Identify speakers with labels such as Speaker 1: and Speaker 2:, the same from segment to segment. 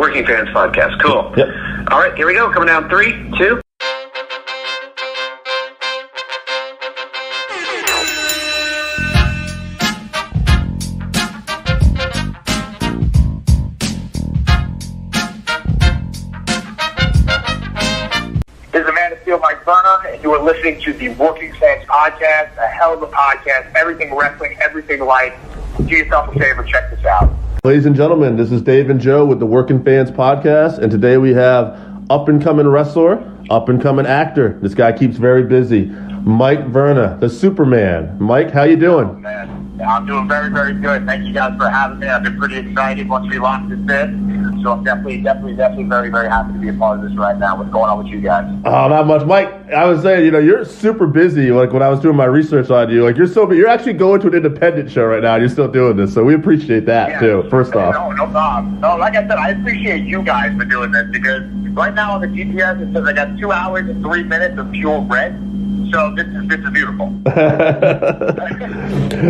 Speaker 1: Working Fans Podcast. Cool.
Speaker 2: Yep.
Speaker 1: All right, here we go. Coming down 3, 2.
Speaker 3: This is the man of steel, Mike Verna, and you are listening to the Working Fans Podcast, a hell of a podcast, everything wrestling, everything life. Do yourself a favor, check this out.
Speaker 2: Ladies and gentlemen, this is Dave and Joe with the Working Fans Podcast, and today we have up-and-coming wrestler, up-and-coming actor. This guy keeps very busy. Mike Verna, the Superman. Mike, how you doing?
Speaker 3: Oh, man. I'm doing very, very good. Thank you guys for having me. I've been pretty excited once we launched this bit. So I'm definitely very, very happy to be a part of this right now. What's going on with you guys?
Speaker 2: Oh, not much. Mike, I was saying, you're super busy. Like when I was doing my research on you, you're actually going to an independent show right now and you're still doing this. So we appreciate that too, first off.
Speaker 3: No problem. No, like I said, I appreciate you guys for doing this because right now on the GPS it says I got 2 hours and 3 minutes of pure red. So this is beautiful.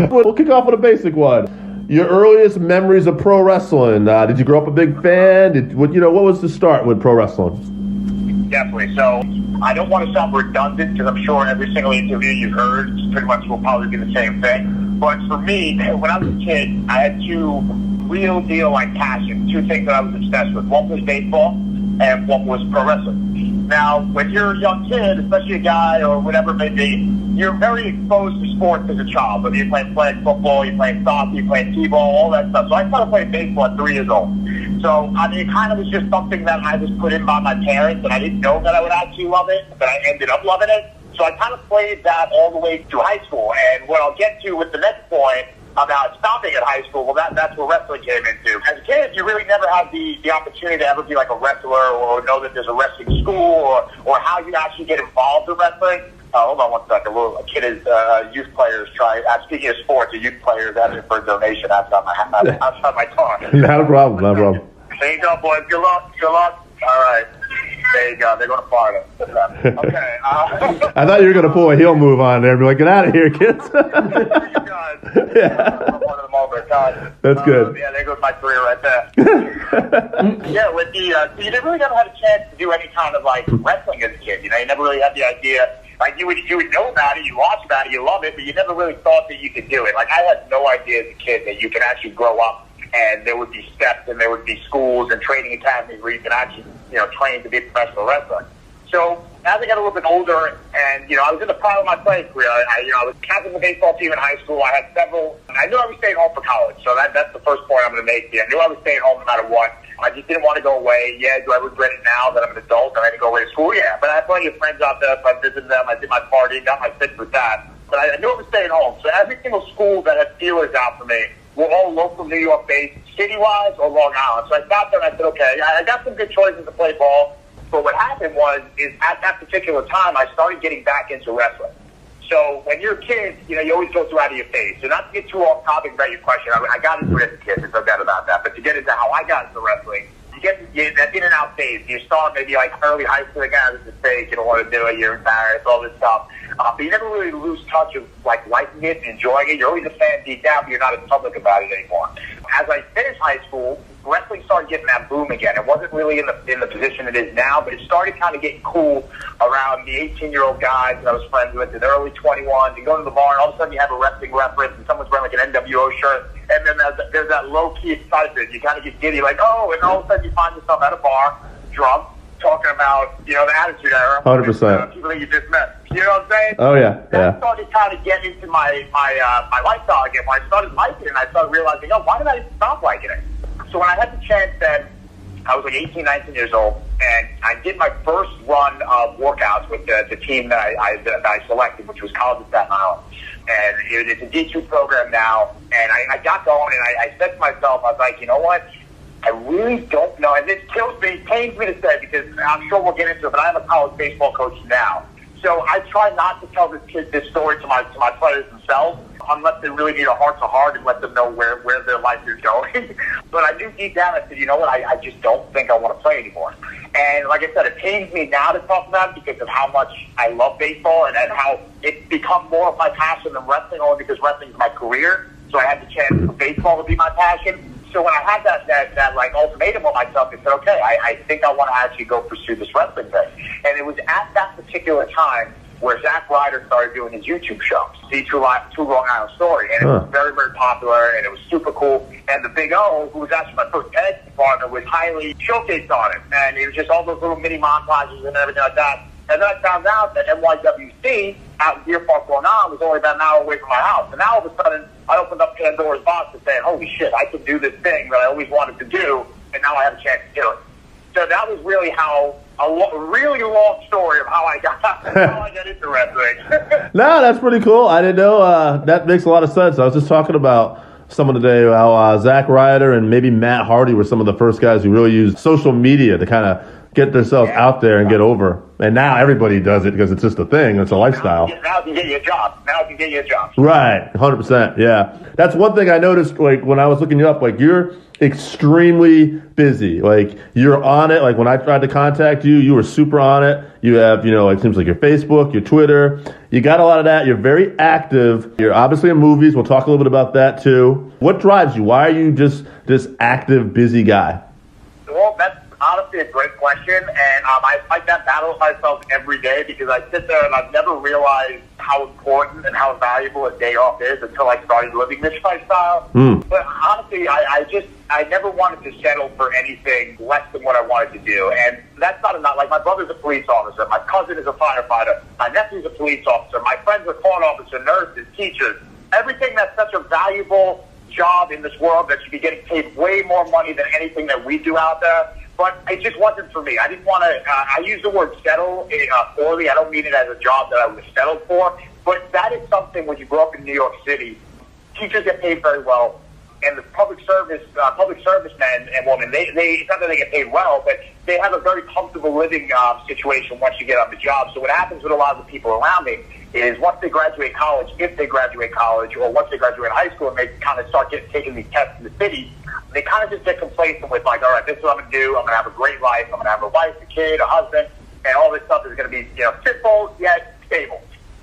Speaker 2: We'll kick off with a basic one. Your earliest memories of pro wrestling. Did you grow up a big fan? What was the start with pro wrestling?
Speaker 3: Definitely. So I don't want to sound redundant because I'm sure every single interview you've heard pretty much will probably be the same thing. But for me, when I was a kid, I had two real deal passions, two things that I was obsessed with. One was baseball and one was pro wrestling. Now, when you're a young kid, especially a guy or whatever it may be, you're very exposed to sports as a child. Whether you're playing flag football, you're playing soccer, you're playing t-ball, all that stuff. So I started playing baseball at 3 years old. So, it kind of was just something that I was put in by my parents, and I didn't know that I would actually love it, but I ended up loving it. So I kind of played that all the way through high school. And what I'll get to with the next point about stopping at high school, well, that's where wrestling came into. As a kid, you really never had the opportunity to ever be like a wrestler or know that there's a wrestling school or how you actually get involved in wrestling. Hold on one second. A kid is youth players try. Speaking of sports, a youth player is asking for a donation outside my car.
Speaker 2: Not a problem.
Speaker 3: There you go, boys. Good luck. All right. There you go. They're going to Florida. Okay.
Speaker 2: I thought you were going to pull a heel move on there and be like, get out of here, kids. That's good.
Speaker 3: Yeah, there goes my career right there. Yeah, with the so you never really never had a chance to do any kind of wrestling as a kid. You never really had the idea. You would know about it, you watch about it, you love it, but you never really thought that you could do it. I had no idea as a kid that you could actually grow up and there would be steps and there would be schools and training academies where you can actually, train to be a professional wrestler. So as I got a little bit older and, I was in the prime of my playing career, I was captain of the baseball team in high school. I had several, I knew I was staying home for college. So that's the first point I'm going to make here. I knew I was staying home no matter what. I just didn't want to go away. Yeah, do I regret it now that I'm an adult and I had to go away to school? Yeah, but I had plenty of friends out there, so I visited them. I did my party, got my fix with that. But I knew I was staying home. So every single school that had feelers out for me were all local New York based, city-wise or Long Island. So I sat there and I said, okay, I got some good choices to play ball. But what happened is at that particular time, I started getting back into wrestling. So when you're a kid, you always go through out of your phase. So not to get too off topic about your question, I got into it as a kid, there's no doubt about that. But to get into how I got into wrestling, you get that in and out phase. You start maybe early high school, this is fake, you don't want to do it, you're embarrassed, all this stuff. But you never really lose touch of liking it, enjoying it. You're always a fan deep down, but you're not as public about it anymore. As I finished high school, wrestling started getting that boom again. It wasn't really in the position it is now, but it started kind of getting cool around the 18-year-old guys that I was friends with in the early 21s. You go to the bar, and all of a sudden you have a wrestling reference, and someone's wearing an NWO shirt, and then there's that low-key excitement. You kind of get giddy, and all of a sudden you find yourself at a bar, drunk, talking about, the Attitude Era.
Speaker 2: 100%.
Speaker 3: People that you just met. You know what I'm saying?
Speaker 2: Oh, yeah.
Speaker 3: That started kind of getting into my lifestyle again. When I started liking it, and I started realizing, why did I stop liking it? So when I had the chance then, I was 18, 19 years old, and I did my first run of workouts with the team that I selected, which was College of Staten Island. And it's a D2 program now, and I got going, and I said to myself, I was like, you know what? I really don't know, and this pains me to say, because I'm sure we'll get into it, but I have a college baseball coach now. So I try not to tell this story to my players themselves, unless they really need a heart-to-heart and let them know where their life is going. But I knew deep down, I said, you know what, I just don't think I want to play anymore. And like I said, it pains me now to talk about it because of how much I love baseball and how it's become more of my passion than wrestling, only because wrestling is my career. So I had the chance for baseball to be my passion. So when I had that like ultimatum on myself, I said, okay, I think I want to actually go pursue this wrestling thing. And it was at that particular time where Zack Ryder started doing his YouTube show, The True Long Island Story. And it was very, very popular, and it was super cool. And the Big O, who was actually my first editing partner, was highly showcased on it. And it was just all those little mini montages and everything like that. And then I found out that NYWC out in Deer Park, Long Island, was only about an hour away from my house. And now all of a sudden, I opened up Pandora's box and saying, holy shit, I can do this thing that I always wanted to do, and now I have a chance to do it. So that was really how a really long story of how I got into wrestling.
Speaker 2: No, that's pretty cool. I didn't know. That makes a lot of sense. I was just talking about someone today, how Zack Ryder and maybe Matt Hardy were some of the first guys who really used social media to kind of get themselves out there and get over. And now everybody does it because it's just a thing. It's a lifestyle.
Speaker 3: Now it can get you a job.
Speaker 2: Right. 100%. Yeah. That's one thing I noticed, like, when I was looking you up, like, you're extremely busy. Like, you're on it. Like, when I tried to contact you, you were super on it. You have, it seems like your Facebook, your Twitter. You got a lot of that. You're very active. You're obviously in movies. We'll talk a little bit about that, too. What drives you? Why are you just this active, busy guy?
Speaker 3: Well, that's honestly a great question, and I fight that battle with myself every day because I sit there and I've never realized how important and how valuable a day off is until I started living this lifestyle. But honestly, I never wanted to settle for anything less than what I wanted to do, and that's not enough. Like, my brother's a police officer, my cousin is a firefighter, my nephew's a police officer, my friends are court officers, nurses, teachers. Everything that's such a valuable job in this world that should be getting paid way more money than anything that we do out there. But it just wasn't for me. I didn't want to, I use the word settle poorly. I don't mean it as a job that I would have settled for. But that is something when you grow up in New York City, teachers get paid very well. And the public servicemen and women, it's not that they get paid well, but they have a very comfortable living situation once you get on the job. So what happens with a lot of the people around me is once they graduate college, if they graduate college, or once they graduate high school and they kind of start taking these tests in the city, they kind of just get complacent with, like, all right, this is what I'm going to do. I'm going to have a great life. I'm going to have a wife, a kid, a husband, and all this stuff is going to be, simple yet stable.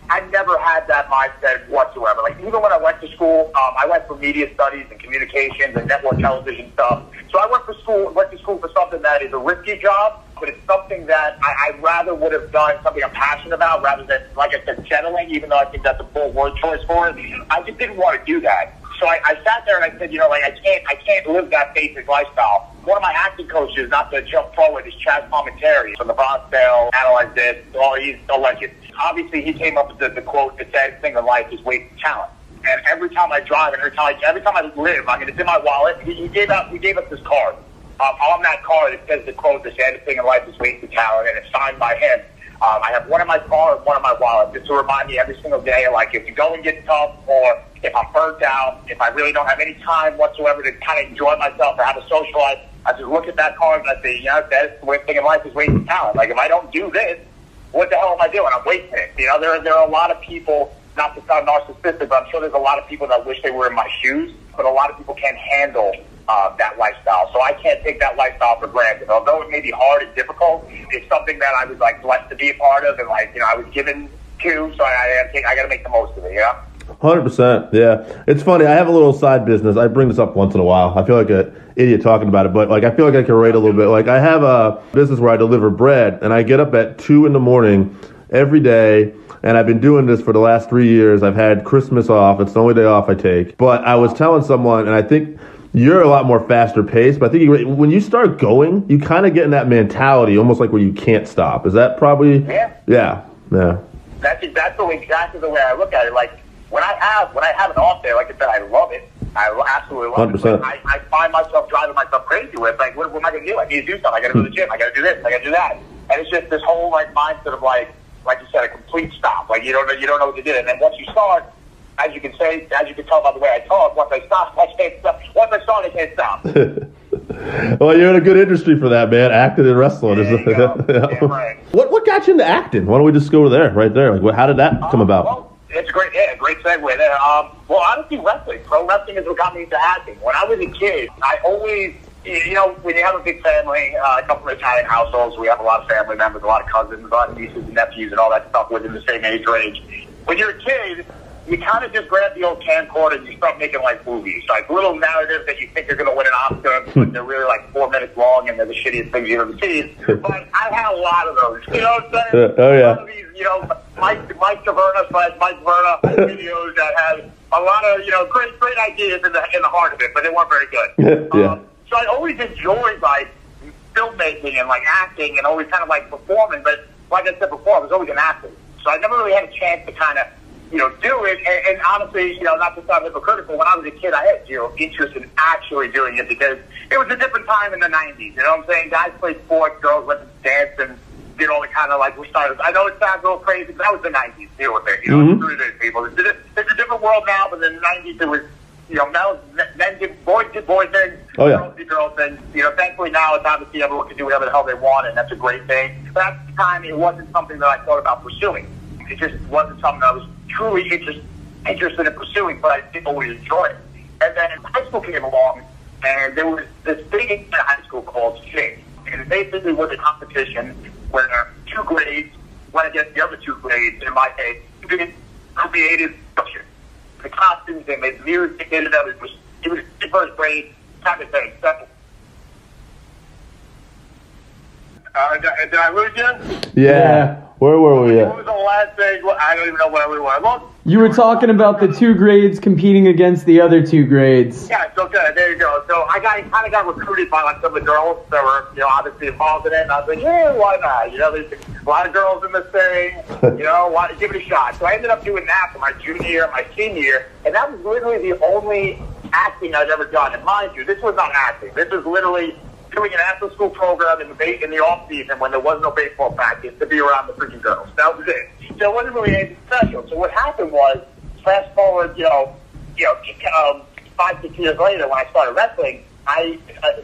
Speaker 3: I never had that mindset whatsoever. Like, even when I went to school, I went for media studies and communications and network television stuff. So I went to school for something that is a risky job, but it's something that I rather would have done something I'm passionate about rather than, like I said, settling, even though I think that's a poor word choice for it. I just didn't want to do that. So I sat there and I said, I can't live that basic lifestyle. One of my acting coaches, not to jump forward, is Chaz Palminteri from the Bronx Tale, Analyze This. Oh, he's a legend. Obviously, he came up with the quote that said, "Thing in life is wasted talent." And every time I drive and every time I live, I mean, it's in my wallet. He gave us this card. On that card, it says the quote that said, "Thing in life is wasted talent," and it's signed by him. I have one in my car and one in my wallet just to remind me every single day, like, if the going gets tough or if I'm burnt out, if I really don't have any time whatsoever to kind of enjoy myself or have a social life, I just look at that card and I say, that's the thing in life is wasting talent. Like, if I don't do this, what the hell am I doing? I'm wasting it. There are a lot of people, not to sound narcissistic, but I'm sure there's a lot of people that wish they were in my shoes, but a lot of people can't handle that lifestyle. So I can't take that lifestyle for granted. Although it may be hard and difficult, it's something that I was, like, blessed to be a part of and, like, I was given to, so I got to make the most of it,
Speaker 2: 100%. Yeah. It's funny. I have a little side business. I bring this up once in a while. I feel like an idiot talking about it, but, like, I feel like I can relate a little bit. Like, I have a business where I deliver bread, and I get up at 2 a.m. every day, and I've been doing this for the last 3 years. I've had Christmas off. It's the only day off I take. But I was telling someone, and I think you're a lot more faster paced, but I think when you start going, you kind of get in that mentality, almost like where you can't stop. Is that probably? Yeah.
Speaker 3: That's exactly the way I look at it. Like, when I have an off day, like I said, I love it. I absolutely love
Speaker 2: 100%.
Speaker 3: it. I find myself driving myself crazy with, like, what am I going to do? I need to do something. I got to go to the gym. I got to do this. I got to do that. And it's just this whole, like, mindset of, like you said, a complete stop. Like, you don't know what to do. And then once you start, as you can tell by the way I talk, once I stop, I can't stop. Once I start, I can't stop.
Speaker 2: Well, you're in a good industry for that, man. Acting and wrestling.
Speaker 3: Yeah, right.
Speaker 2: What got you into acting? Why don't we just go there, right there? Like, how did that come about?
Speaker 3: Well, it's a great segue there. Well, honestly, pro wrestling is what got me into acting. When I was a kid, I always, when you have a big family, I come from Italian households, we have a lot of family members, a lot of cousins, a lot of nieces and nephews and all that stuff within the same age range. When you're a kid, you kind of just grab the old camcorder and you start making like movies, like little narratives that you think are going to win an Oscar, but they're really like 4 minutes long and they're the shittiest things you've ever seen. But I had a lot of those, you know what I'm saying?
Speaker 2: Oh, yeah.
Speaker 3: A lot of these, you know, Mike Verna / Mike Verna videos that had a lot of, you know, great ideas in the heart of it, but they weren't very good.
Speaker 2: Yeah.
Speaker 3: So I always enjoyed like filmmaking and like acting and always kind of like performing, but like I said before, I was always an athlete. So I never really had a chance to kind of, you know, do it. And honestly, you know, not to sound hypocritical, when I was a kid, I had zero interest in actually doing it because it was a different time in the 90s. You know what I'm saying? Guys played sports, girls went to dance and did all the kind of like, we started. I know it sounds a little crazy, but that was the 90s. Deal with it. You know, it's what it is, people. It's a different world now, but in the 90s, it was, you know, men did boys things,
Speaker 2: Oh, yeah.
Speaker 3: girls did girl things. You know, thankfully now it's obviously everyone can do whatever the hell they want, and that's a great thing. But at the time, it wasn't something that I thought about pursuing. It just wasn't something I was truly interested in pursuing, but I didn't always enjoy it. And then high school came along, and there was this thing in high school called SIG. And it basically was a competition where 2 grades went against the other 2 grades, in my case, did creative production. The costumes, they made the music, they did it. It was the first grade kind of thing. Did I lose you?
Speaker 2: Yeah. Where were we
Speaker 3: What was the last thing? I don't even know where we were. Well,
Speaker 4: You were talking about the 2 grades competing against the other 2 grades.
Speaker 3: yeah, so good. There you go. So I kind of got recruited by like some of the girls that were, you know, obviously involved in it. And I was like, yeah, why not? You know, there's a lot of girls in this thing. You know, why give it a shot? So I ended up doing that for my junior year and my senior year, and that was literally the only acting I'd ever done. And mind you, this was not acting. This was literally doing an after-school program in the off-season when there was no baseball practice to be around the freaking girls. That was it. So it wasn't really anything special. So what happened was, fast forward, 5, 6 years later when I started wrestling,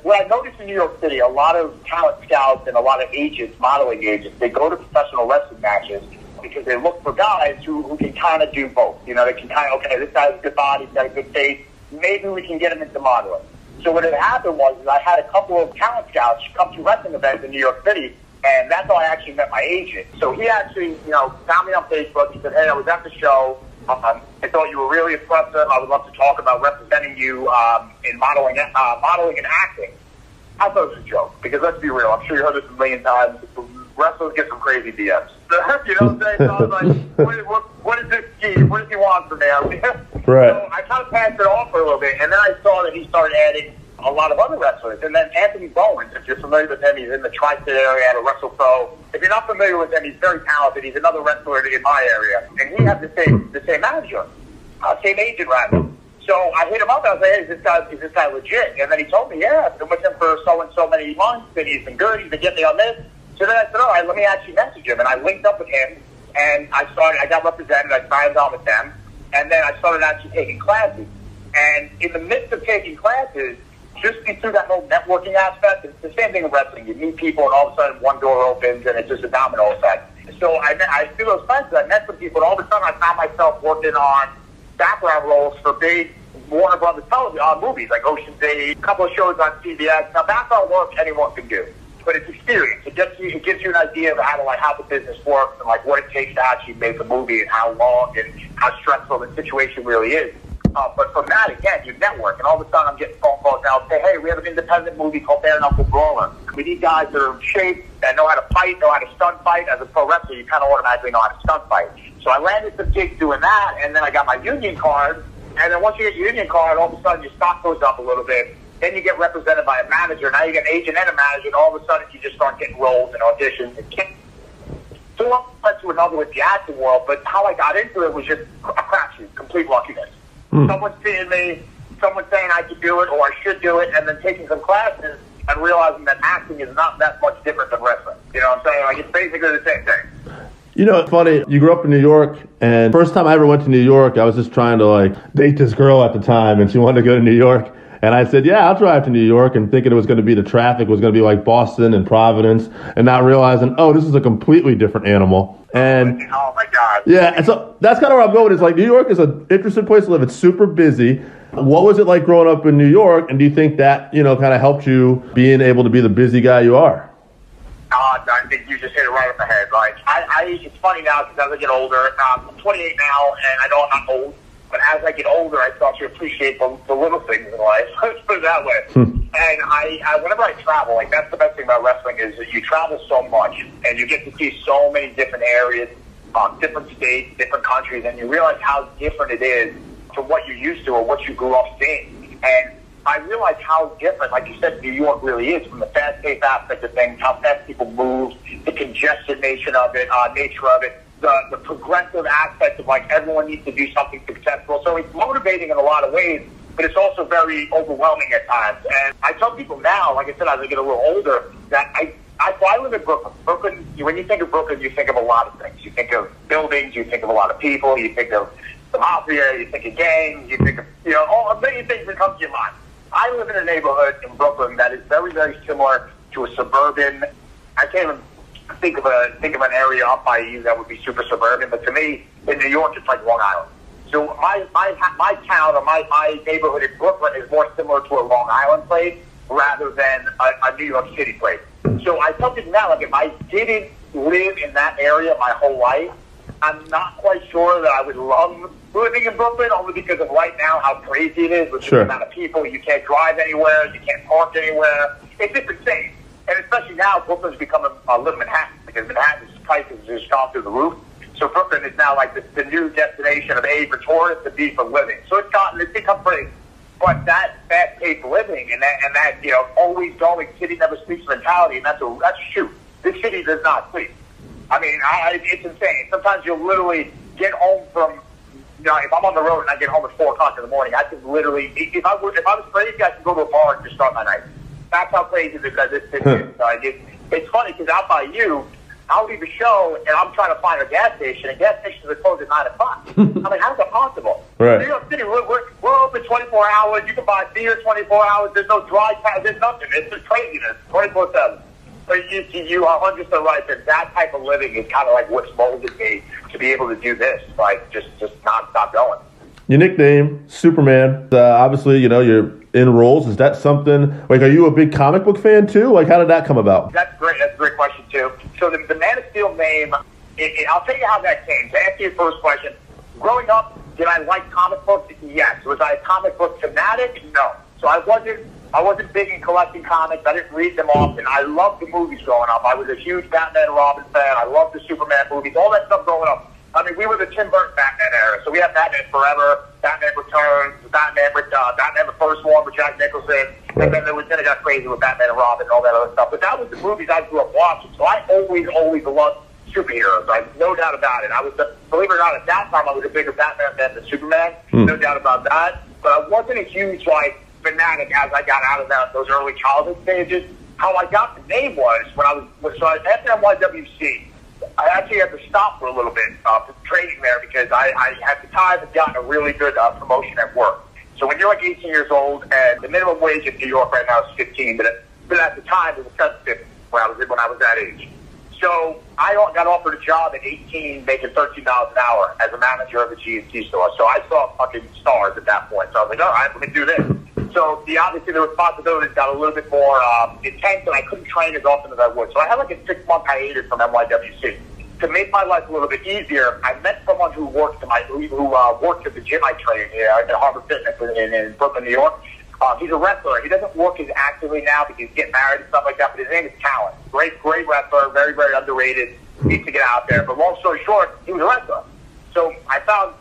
Speaker 3: what I noticed in New York City, a lot of talent scouts and a lot of agents, modeling agents, they go to professional wrestling matches because they look for guys who can kind of do both. You know, they can kind of, okay, this guy has a good body, he's got a good face, maybe we can get him into modeling. So what had happened was I had a couple of talent scouts come to wrestling events in New York City, and that's how I actually met my agent. So he actually, you know, found me on Facebook. He said, hey, I was at the show. I thought you were really impressive. I would love to talk about representing you in modeling and acting. I thought it was a joke, because let's be real. I'm sure you heard this a million times. Wrestlers get some crazy DMs. You know what I'm saying? So I was like, what is this scheme? What does he want from me?
Speaker 2: Right.
Speaker 3: So I kind of passed it off for a little bit, and then I saw that he started adding a lot of other wrestlers. And then Anthony Bowens, if you're familiar with him, he's in the Tri-State area at a Wrestle Pro. If you're not familiar with him, he's very talented. He's another wrestler in my area. And he has the same manager, same agent, rather. So I hit him up, and I was like, hey, is this guy legit? And then he told me, yeah, I've been with him for so and so many months, and he's been good, he's been getting me on this. So then I said, all right, let me actually message him. And I linked up with him, and I got represented, I signed on with them, and then I started actually taking classes. And in the midst of taking classes, just through that whole networking aspect, it's the same thing in wrestling. You meet people, and all of a sudden one door opens, and it's just a domino effect. So I through those classes, I met some people, and all of a sudden I found myself working on background roles for big Warner Brothers television movies, like Ocean's 8, a couple of shows on CBS. Now, background work anyone can do, but it's experience. It gives you an idea of how the business works and like what it takes to actually make a movie and how long and how stressful the situation really is. But from that, again, you network, and all of a sudden I'm getting phone calls now say, hey, we have an independent movie called Bare Knuckle Brawler. We need guys that are in shape, that know how to fight, know how to stunt fight. As a pro wrestler, you kind of automatically know how to stunt fight. So I landed some gigs doing that, and then I got my union card. And then once you get your union card, all of a sudden your stock goes up a little bit. Then you get represented by a manager. Now you get an agent and a manager, and all of a sudden you just start getting roles and auditions. So one went to another with the acting world, but how I got into it was just a crapshoot, complete luckiness. Someone seeing me, someone saying I could do it or I should do it, and then taking some classes and realizing that acting is not that much different than wrestling. You know what I'm saying? Like, it's basically the same thing.
Speaker 2: You know, it's funny, you grew up in New York, and first time I ever went to New York, I was just trying to, date this girl at the time, and she wanted to go to New York. And I said, yeah, I'll drive to New York, and thinking it was going to be the traffic was going to be like Boston and Providence, and not realizing, oh, this is a completely different animal. And
Speaker 3: oh, my God.
Speaker 2: Yeah, and so that's kind of where I'm going. Is New York is an interesting place to live. It's super busy. What was it like growing up in New York, and do you think that, kind of helped you being able to be the busy guy you are?
Speaker 3: I think you just hit it right on the head. Like, it's funny now because as I get older, I'm 28 now, and I know I'm not old, but as I get older, I start to appreciate the little things in life. Let's put it that way. And I whenever I travel, like, that's the best thing about wrestling is that you travel so much, and you get to see so many different areas, different states, different countries, and you realize how different it is from what you're used to or what you grew up seeing. And I realized how different, like you said, New York really is from the fast-paced aspect of things, how fast people move, the congestion nature of it, the progressive aspect of, like, everyone needs to do something successful. So it's motivating in a lot of ways, but it's also very overwhelming at times. And I tell people now, like I said, as I get a little older, that I live in Brooklyn. Brooklyn, when you think of Brooklyn, you think of a lot of things. You think of buildings, you think of a lot of people, you think of the mafia, you think of gangs, you think of, a million things that come to your mind. I live in a neighborhood in Brooklyn that is very, very similar to a suburban. I can't even think of an area up by you that would be super suburban, but to me, in New York, it's like Long Island. So my town or my neighborhood in Brooklyn is more similar to a Long Island place rather than a New York City place. So I tell people now, like, if I didn't live in that area my whole life, I'm not quite sure that I would love living in Brooklyn, only because of right now how crazy it is with the amount of people. You can't drive anywhere. You can't park anywhere. It's just insane. And especially now, Brooklyn's becoming a little Manhattan, because Manhattan's prices have just gone through the roof. So Brooklyn is now like the new destination of A, for tourists, and B, for living. So it's become crazy. But that fast-paced living and that always going, city never sleeps mentality, and that's a shoot. This city does not sleep. I mean, it's insane. Sometimes you'll literally get home from, if I'm on the road and I get home at 4 o'clock in the morning, I can literally, if I was crazy, I could go to a bar and just start my night. That's how crazy this city is. It's funny because out by you, I'll leave a show and I'm trying to find a gas station, and gas stations are closed at 9 o'clock. I mean, how's that possible?
Speaker 2: Right.
Speaker 3: New York City, we're open 24 hours. You can buy beer 24 hours. There's no dry time. There's nothing. It's just craziness, 24/7. But you are 100% right that type of living is kind of like what's molded me to be able to do this, like just not stop going.
Speaker 2: Your nickname, Superman. Obviously, you're in roles. Is that something, like, are you a big comic book fan too? Like, how did that come about?
Speaker 3: That's great. That's a great question too. So the Man of Steel name, I'll tell you how that came. To answer your first question, growing up, did I like comic books? Yes. Was I a comic book fanatic? No. So I wasn't big in collecting comics. I didn't read them often. I loved the movies growing up. I was a huge Batman and Robin fan. I loved the Superman movies, all that stuff growing up. I mean, we were the Tim Burton Batman era. So we had Batman Forever, Batman Returns, Batman the first one with Jack Nicholson, and then it got crazy with Batman and Robin and all that other stuff. But that was the movies I grew up watching. So I always loved superheroes. Like, no doubt about it. Believe it or not, at that time I was a bigger Batman fan than Superman. No doubt about that. But I wasn't a huge fanatic as I got out of those early childhood stages. How I got the name was after NYWC. I actually had to stop for a little bit for training there because I at the time had gotten a really good promotion at work. So when you're like 18 years old, and the minimum wage in New York right now is 15, but at the time it was 7.50 when I was that age. So I got offered a job at 18, making $13 an hour as a manager of a G&T store. So I saw fucking stars at that point. So I was like, all right, let me do this. So obviously the responsibilities got a little bit more intense, and I couldn't train as often as I would. So I had like a 6-month hiatus from NYWC. To make my life a little bit easier, I met someone who worked at the gym I trained here at Harbor Fitness in Brooklyn, New York. He's a wrestler. He doesn't work as actively now because he's getting married and stuff like that, but his name is Talent. Great wrestler, very, very underrated. Needs to get out there. But long story short, he was a wrestler. So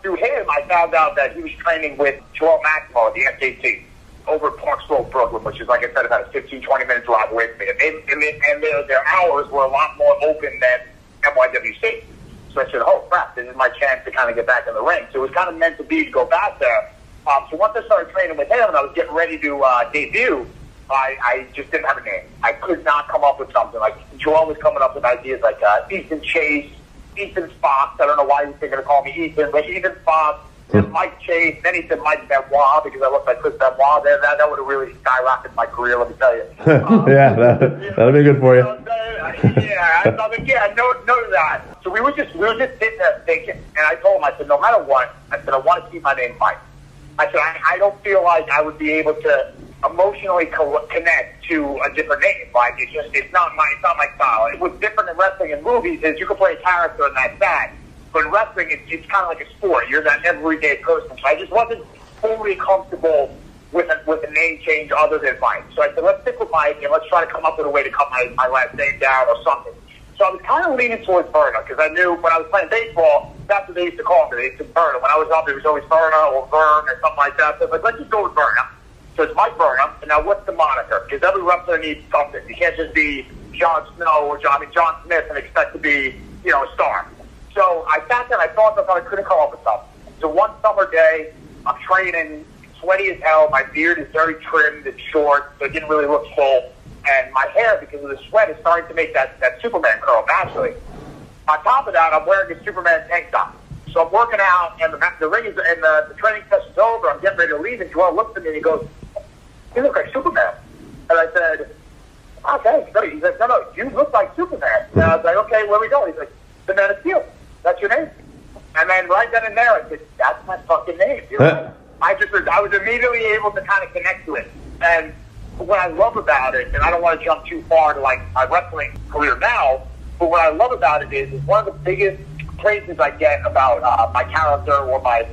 Speaker 3: through him, I found out that he was training with Joel Maximo at the SKT over at Park Slope, Brooklyn, which is, like I said, about a 15, 20-minute drive away from me. And their hours were a lot more open than NYWC. So I said, oh, crap, this is my chance to kind of get back in the ring. So it was kind of meant to be to go back there. So once I started training with him and I was getting ready to debut, I just didn't have a name. I could not come up with something. Like, Joel was coming up with ideas like Ethan Chase, Ethan Fox. I don't know why he was thinking to call me Ethan, but Ethan Fox. Then Mike Chase, then he said Mike Benoit because I looked like Chris Benoit. That would have really skyrocketed my career, let me tell you.
Speaker 2: Yeah, that'll be good for you.
Speaker 3: Know that. So we were just sitting there thinking, and I told him, I said, no matter what, I want to keep my name Mike. I said, I don't feel like I would be able to emotionally connect to a different name. Like it's not my style. What's different in wrestling and movies is you can play a character and that's that. But in wrestling, it's kind of like a sport. You're that everyday person. So I just wasn't fully comfortable with a name change other than Mike. So I said, let's stick with Mike and let's try to come up with a way to cut my last name down or something. So I was kind of leaning towards Verna because I knew when I was playing baseball, that's what they used to call me. They used to Verna. When I was up, it was always Verna or Vern or something like that. So I was like, let's just go with Verna. So it's Mike Verna. And now what's the moniker? Because every wrestler needs something. You can't just be Jon Snow or John Smith and expect to be, a star. So I sat there and I thought I couldn't come up with something. So one summer day, I'm training, sweaty as hell. My beard is very trimmed and short, so it didn't really look full. And my hair, because of the sweat, is starting to make that Superman curl naturally. On top of that, I'm wearing a Superman tank top. So I'm working out, and the ring is, and the training session's over. I'm getting ready to leave, and Joel looks at me and he goes, "You look like Superman." And I said, "Okay." No. He's like, "No, you look like Superman." And I was like, "Okay, where we going?" He's like, "The Man of Steel. That's your name." And then right then and there, I said, "That's my fucking name." I was immediately able to kind of connect to it. And what I love about it, and I don't want to jump too far to like my wrestling career now, but what I love about it is one of the biggest praises I get about my character or my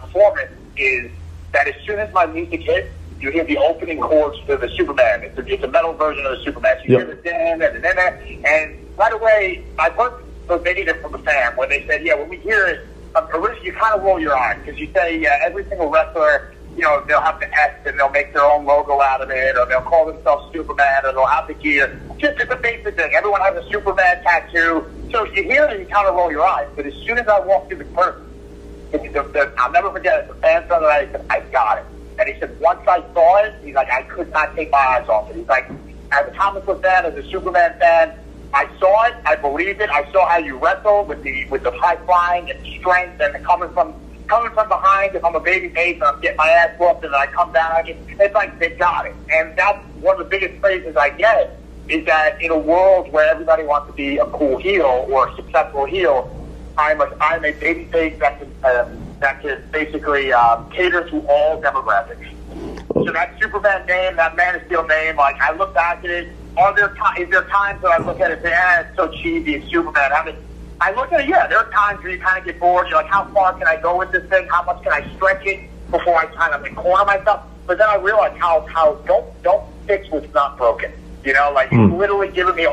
Speaker 3: performance is that as soon as my music hits, you hear the opening chords to the Superman. It's a metal version of the Superman. So you hear the dan and right away I learned verbatim from a fan where they said, when we hear it, originally you kind of roll your eyes because you say every single wrestler, they'll have the S and they'll make their own logo out of it, or they'll call themselves Superman, or they'll have the gear. Just it's a basic thing. Everyone has a Superman tattoo. So you hear it and you kind of roll your eyes. But as soon as I walked through the curtain, I'll never forget it. The fan said that I said, "I got it." And he said, once I saw it, he's like, I could not take my eyes off it. He's like, as a comic book fan, as a Superman fan, I saw it, I believed it. I saw how you wrestle with the high flying and strength and coming from behind. If I'm a baby face and I'm getting my ass whooped and I come down, it's like they got it. And that's one of the biggest praises I get is that in a world where everybody wants to be a cool heel or a successful heel, I'm a baby face that can basically cater to all demographics. So that Superman name, that Man of Steel name, like I look back at it. Is there times that I look at it and say, it's so cheesy, it's Superman? I look at it, there are times where you kind of get bored. You're like, how far can I go with this thing? How much can I stretch it before I kind of corner myself? But then I realize how don't fix what's not broken. It's literally given me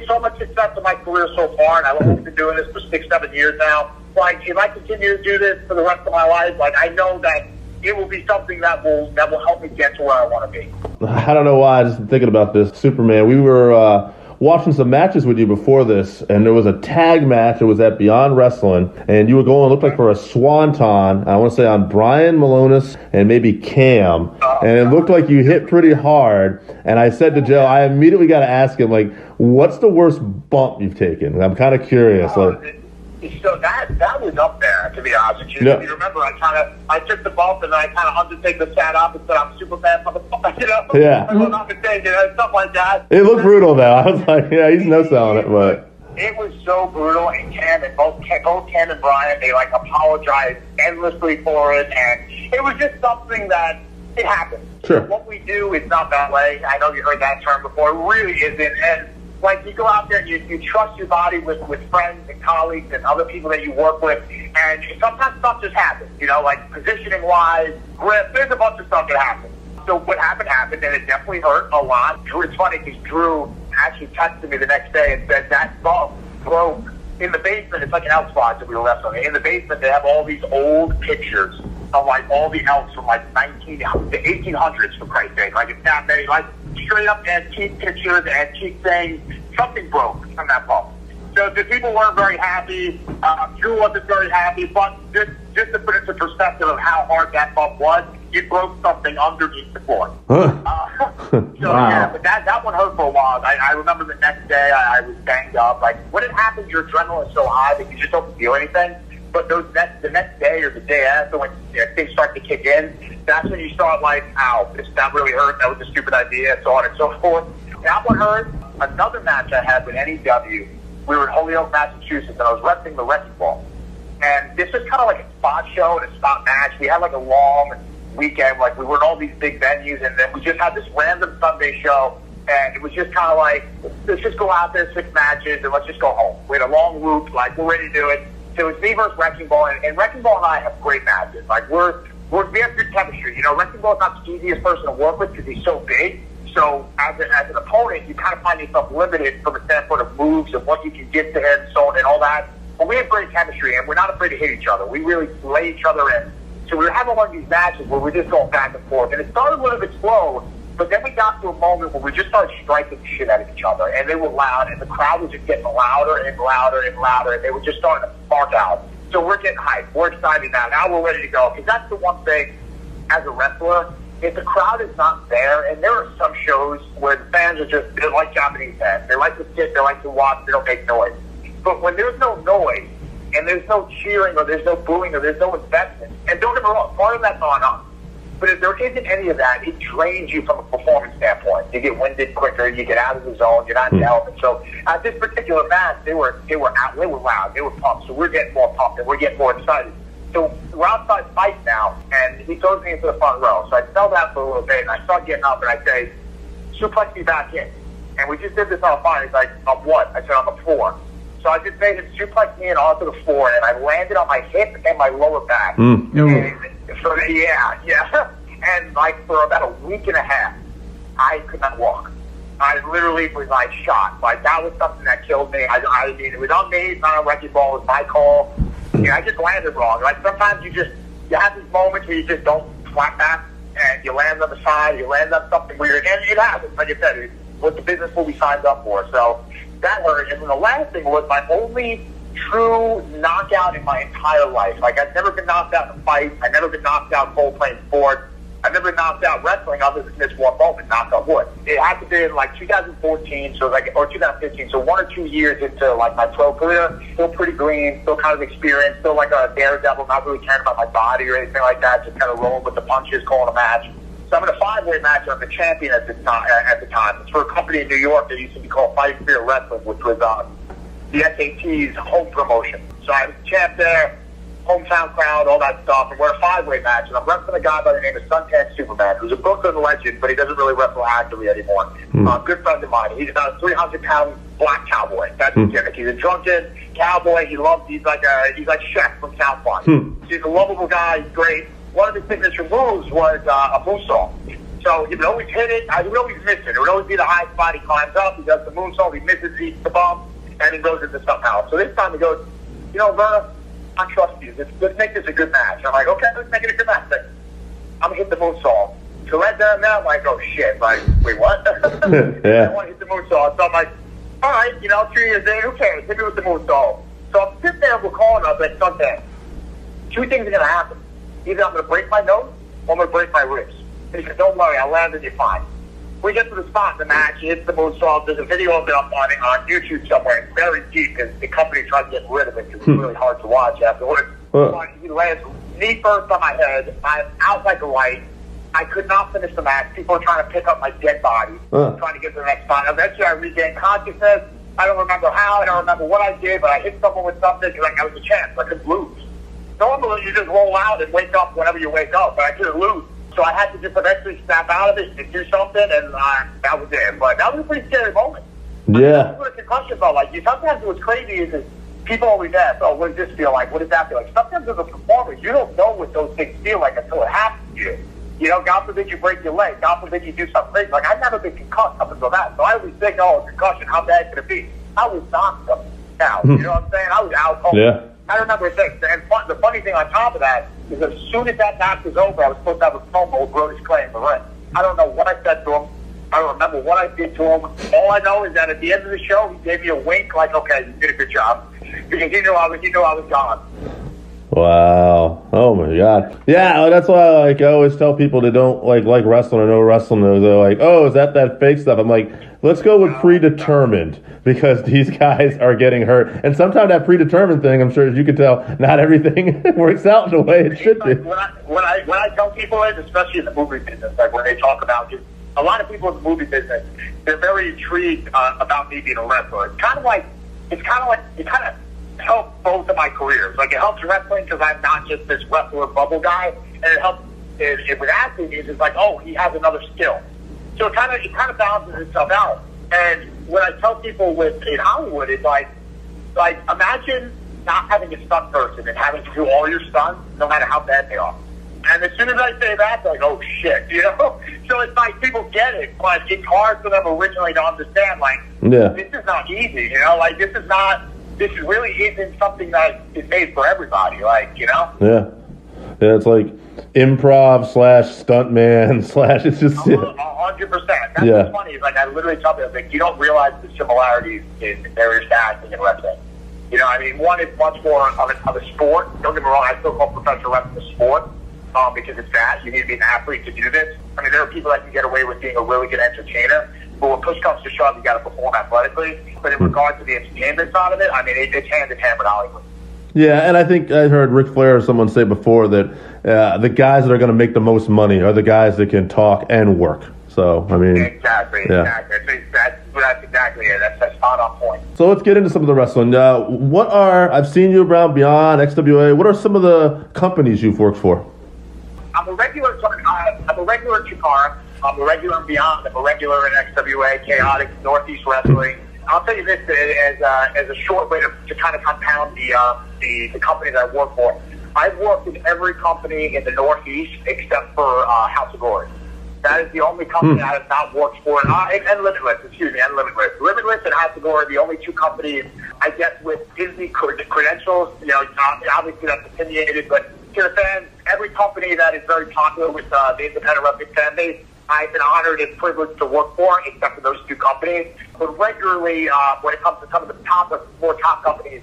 Speaker 3: so much success in my career so far, and I've only been doing this for 6-7 years now. Like, if I continue to do this for the rest of my life, like I know that it will be something that will help me get to where I want to be.
Speaker 2: I don't know why. I just been thinking about this. Superman, we were watching some matches with you before this, and there was a tag match. It was at Beyond Wrestling, and you were going, looked like for a swanton, I want to say on Brian Malonis and maybe Cam, and it looked like you hit pretty hard. And I said to Joe, I immediately got to ask him, like, what's the worst bump you've taken? I'm kind of curious.
Speaker 3: So that was up there, to be honest with you.
Speaker 2: Yeah.
Speaker 3: If you remember, I took the bump and I kind of undertake the sat up and said, "I'm Superman,"
Speaker 2: Yeah.
Speaker 3: I'm not mistaken, stuff like that.
Speaker 2: It looked brutal, though. I was like, he's no selling it, but
Speaker 3: it was so brutal. And both Cam and Brian, they apologized endlessly for it, and it was just something that it happened.
Speaker 2: Sure.
Speaker 3: What we do is not ballet. I know you heard that term before. It really isn't. And you go out there and you trust your body with friends and colleagues and other people that you work with, and sometimes stuff just happens, positioning-wise, grip, there's a bunch of stuff that happens. So what happened, and it definitely hurt a lot. It's funny because Drew actually texted me the next day and said that bump broke in the basement. It's like an elf spot that we were wrestling. In the basement, they have all these old pictures of all the elves from the 1800s, for Christ's sake. It's that many, straight up antique pictures, antique things. Something broke from that bump. So the people weren't very happy. Drew wasn't very happy, but just to put it into perspective of how hard that bump was, it broke something underneath the floor.
Speaker 2: Wow.
Speaker 3: But that one hurt for a while. I remember the next day I was banged up. When it happens, your adrenaline's so high that you just don't feel anything. But the next day or the day after, when things start to kick in, that's when you start ow, that really hurt. That was a stupid idea, so on and so forth. That one hurt. Another match I had with NEW, we were in Holyoke, Massachusetts, and I was wrestling the Wrecking Ball. And this was kind of like a spot show and a spot match. We had a long weekend. Like, we were in all these big venues, and then we just had this random Sunday show, and it was just kind of like, let's just go out there, 6 matches, and let's just go home. We had a long loop, like, we're ready to do it. So it was me versus Wrecking Ball, and Wrecking Ball and I have great matches. Like, we have good chemistry. You know, Wrecking Ball is not the easiest person to work with because he's so big. So as an opponent, you kind of find yourself limited from a standpoint of moves and what you can give to him, so and all that. But we have great chemistry, and we're not afraid to hit each other. We really lay each other in. So we were having one of these matches where we're just going back and forth, and it started a little bit slow, but then we got to a moment where we just started striking the shit out of each other, and they were loud, and the crowd was just getting louder and louder and louder, and they were just starting to spark out. So we're getting hyped. We're excited now. Now we're ready to go, because that's the one thing as a wrestler, if the crowd is not there, and there are some shows where the fans are just, they're like Japanese fans. They like to sit, they like to watch, they don't make noise. But when there's no noise, and there's no cheering, or there's no booing, or there's no investment, and don't get me wrong, part of that's on us. But if there isn't any of that, it drains you from a performance standpoint. You get winded quicker, you get out of the zone, you're not in the element. So at this particular match, they were loud, they were pumped. So we're getting more pumped, and we're getting more excited. So we're outside fight now, and he throws me into the front row. So I fell down for a little bit, and I start getting up, and I say, suplex me back in. And we just did this on a fire. He's like, on what? I said, on the floor. So I just made him suplex me in onto the floor, and I landed on my hip and my lower back. And so, yeah. And like for about a week and a half, I could not walk. I literally was like shot. Like that was something that killed me. I mean, it was on me. It's not a Wrecking Ball. It was my call. Yeah, I just landed wrong. Like sometimes you have these moments where you just don't flat back, and you land on the side, you land on something weird, and it happens. Like I said, it was the business what we signed up for. So that hurt. And then the last thing was my only true knockout in my entire life. Like I've never been knocked out in a fight. I've never been knocked out cold playing sports. I've never been knocked out wrestling other than this one moment, knock on wood. It had to be in like 2014, or 2015, so 1 or 2 years into like my pro career. Still pretty green, still kind of experienced, still like a daredevil, not really caring about my body or anything like that, just kind of rolling with the punches, calling a match. So I'm in a 5-way match. I'm the champion at the time. It's for a company in New York that used to be called Fighting Fear Wrestling, which was the SAT's home promotion. So I was champ there. Hometown crowd, all that stuff, and we're a 5-way match, and I'm wrestling a guy by the name of Suntan Superman, who's a Brooklyn legend, but he doesn't really wrestle actively anymore. Good friend of mine. He's about a 300-pound black cowboy. That's his gimmick. He's a drunken cowboy. He's like Shaq from South Park. He's a lovable guy. He's great. One of his signature moves was a moonsault. So he would always hit it. I would always miss it. It would always be the high spot. He climbs up. He does the moonsault. He misses. He eats the bump, and he goes into something else. So this time he goes, Verna, I trust you. Let's make this a good match. I'm like, okay, let's make it a good match. Like, I'm going to hit the moonsault. So right there and now, I'm like, oh, shit. Like, wait, what?
Speaker 2: Yeah.
Speaker 3: I want to hit the moonsault. So I'm like, all right, 2 years in, who cares? Hit me with the moonsault. So I'm sitting there, we're calling up, like, Suntan, 2 things are going to happen. Either I'm going to break my nose or I'm going to break my ribs. And he said, don't worry, I'll land and you're fine. We get to the spot in the match, he hits the moonsault. There's a video of it up on YouTube somewhere. It's very deep because the company tried to get rid of it because it's really hard to watch afterwards. But he lands knee first on my head. I'm out like a light. I could not finish the match. People are trying to pick up my dead body, trying to get to the next spot. Eventually, I regained consciousness. I don't remember how. I don't remember what I did, but I hit someone with something because I was a champ. I couldn't lose. Normally, you just roll out and wake up whenever you wake up, but I couldn't lose. So I had to just eventually snap out of it and do something, and that was it. But that was a pretty scary moment.
Speaker 2: Yeah.
Speaker 3: That's what a concussion felt like. Sometimes what's crazy is people always ask, oh, what does this feel like? What does that feel like? Sometimes as a performer, you don't know what those things feel like until it happens to you. God forbid you break your leg. God forbid you do something crazy. Like, I've never been concussed up until that. So I always think, oh, a concussion, how bad could it be? I was knocked up now. You know what I'm saying? I was out cold.
Speaker 2: Yeah.
Speaker 3: I remember things. And the funny thing on top of that is as soon as that match was over, I was supposed to have a promo with Brodus Clay in the ring. I don't know what I said to him. I don't remember what I did to him. All I know is that at the end of the show, he gave me a wink, like, okay, you did a good job. Because he knew I was gone.
Speaker 2: Wow. Oh, my God. Yeah, that's why I always tell people that don't like wrestling or know wrestling. They're like, oh, is that fake stuff? I'm like, let's go with predetermined because these guys are getting hurt. And sometimes that predetermined thing, I'm sure, as you can tell, not everything works out in the way it should be.
Speaker 3: When I tell people it, especially in the movie business, like when they talk about just a lot of people in the movie business, they're very intrigued about me being a wrestler. It kind of helped both of my careers. Like, it helps wrestling because I'm not just this wrestler bubble guy, and it helps with acting is like, oh, he has another skill. So it kind of balances itself out. And what I tell people in Hollywood is like imagine not having a stunt person and having to do all your stunts, no matter how bad they are. And as soon as I say that, they're like, oh shit, So it's like people get it, but it's hard for them originally to understand. Like, this is not easy, this really isn't something that is made for everybody. Like,
Speaker 2: Yeah, it's like improv / stuntman / it's just
Speaker 3: 100%. That's what's funny. Is like I literally tell them, like, you don't realize the similarities in various acting and wrestling. One is much more of a sport. Don't get me wrong, I still call professional wrestling a sport because it's that. You need to be an athlete to do this. There are people that can get away with being a really good entertainer, but when push comes to shove, you got to perform athletically. But in regard to the entertainment side of it, it's hand in hand with Hollywood.
Speaker 2: Yeah, and I think I heard Ric Flair or someone say before that the guys that are going to make the most money are the guys that can talk and work. So,
Speaker 3: Exactly. That's exactly it. That's spot on point.
Speaker 2: So let's get into some of the wrestling. I've seen you around Beyond, XWA. What are some of the companies you've worked for?
Speaker 3: I'm a regular in Chikara. I'm a regular in Beyond. I'm a regular in XWA, Chaotic, Northeast Wrestling. I'll tell you this as a short way to kind of compound the company that I work for. I've worked in every company in the Northeast except for House of Glory. That is the only company I have not worked for. And Limitless. Limitless and House of Glory are the only two companies, I guess, with Disney credentials. Obviously that's opinionated, but to the fans, every company that is very popular with the independent wrestling fan base, I've been honored and privileged to work for, except for those two companies. But regularly, when it comes to some of the more top companies,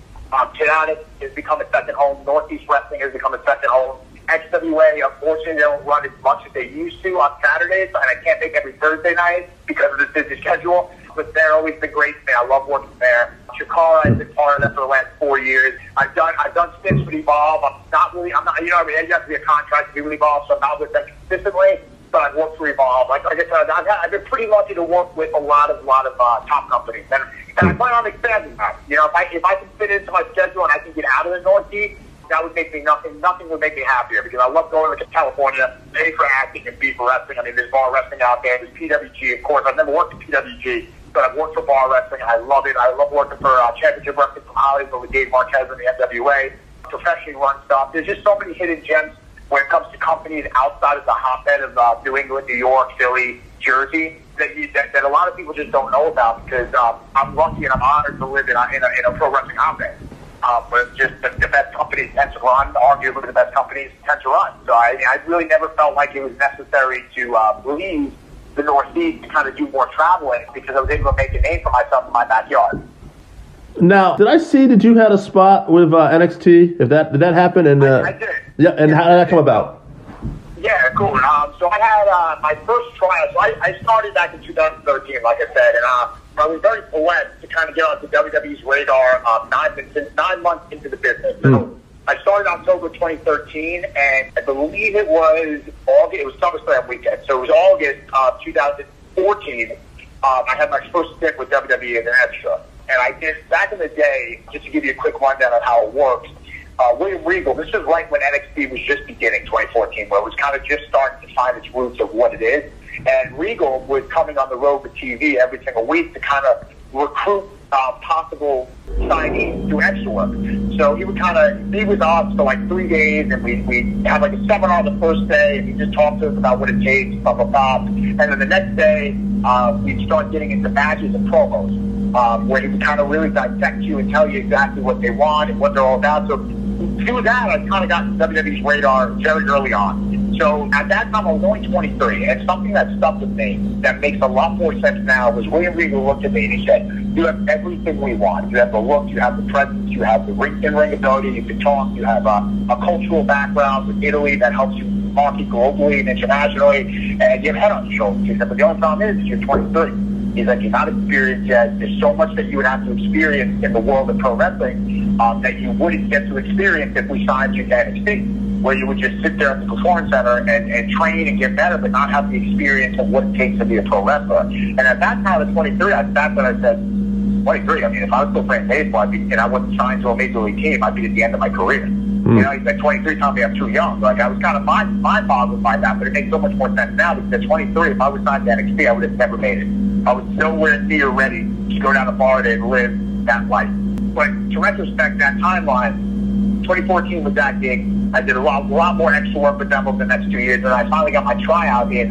Speaker 3: Chaotic has become a second home. Northeast Wrestling has become a second home. XWA, unfortunately, they don't run as much as they used to on Saturdays, and I can't make every Thursday night because of this busy schedule. But they're always been great. I love working there. Chikara, I've been part of that for the last 4 years. I've done stints with Evolve. You have to be a contract to do Evolve, so I'm not with them consistently. But I've worked for Evolve. Like I said, I've been pretty lucky to work with a lot of top companies, and I plan on expanding that. If I can fit into my schedule and I can get out of the Northeast, that would make me nothing would make me happier because I love going to California, A for acting and B for wrestling. There's bar wrestling out there. There's PWG, of course. I've never worked at PWG, but I've worked for bar wrestling. I love it. I love working for Championship Wrestling from Hollywood with Dave Marquez and the NWA, professionally run stuff. There's just so many hidden gems when it comes to companies outside of the hotbed of New England, New York, Philly, Jersey, that a lot of people just don't know about because I'm lucky and I'm honored to live in a pro wrestling hotbed. But just the best companies tend to run, arguably the best companies tend to run. So I really never felt like it was necessary to leave the Northeast to kind of do more traveling because I was able to make a name for myself in my backyard.
Speaker 2: Now, did you had a spot with NXT? Did that happen? And
Speaker 3: I did.
Speaker 2: Yeah, and how did that come about?
Speaker 3: Yeah, cool. So I had my first trial. So I started back in 2013, like I said, and I was very blessed to kind of get onto WWE's radar 9 months into the business. So I started October 2013, and I believe it was August. It was SummerSlam weekend, so it was August 2014. I had my first stint with WWE as an extra, and I did back in the day. Just to give you a quick rundown of how it works. William Regal, this is right when NXT was just beginning, 2014, where it was kind of just starting to find its roots of what it is. And Regal was coming on the road with TV every single week to kind of recruit possible signees to extra work. So he would kind of be with us for like 3 days, and we'd have like a seminar the first day, and he'd just talk to us about what it takes, blah, blah, blah. And then the next day, we'd start getting into matches and promos, where he would kind of really dissect you and tell you exactly what they want and what they're all about. So through that, I kind of got WWE's radar very early on. So at that time, I was only 23, and something that stuck with me that makes a lot more sense now was William Regal looked at me and he said, you have everything we want. You have the look, you have the presence, you have the in-ring ability, you can talk, you have a cultural background with Italy that helps you market globally and internationally, and you have a head on your shoulders. He said, but the only problem is you're 23. He's like, you're not experienced yet. There's so much that you would have to experience in the world of pro wrestling that you wouldn't get to experience if we signed you to NXT, where you would just sit there at the Performance Center and train and get better, but not have the experience of what it takes to be a pro wrestler. And at that time, at 23, that's when I said, 23, I mean, if I was still playing baseball and I wasn't signed to a major league team, I'd be at the end of my career. You know, he's like 23, telling me I'm too young. Like, I was kind of mind-boggled by that, but it makes so much more sense now because at 23, if I was signed to NXT, I would have never made it. I was nowhere near ready to go down to Florida and live that life. But to retrospect, that timeline, 2014 was that gig. I did a lot more extra work with them over the next 2 years, and I finally got my tryout in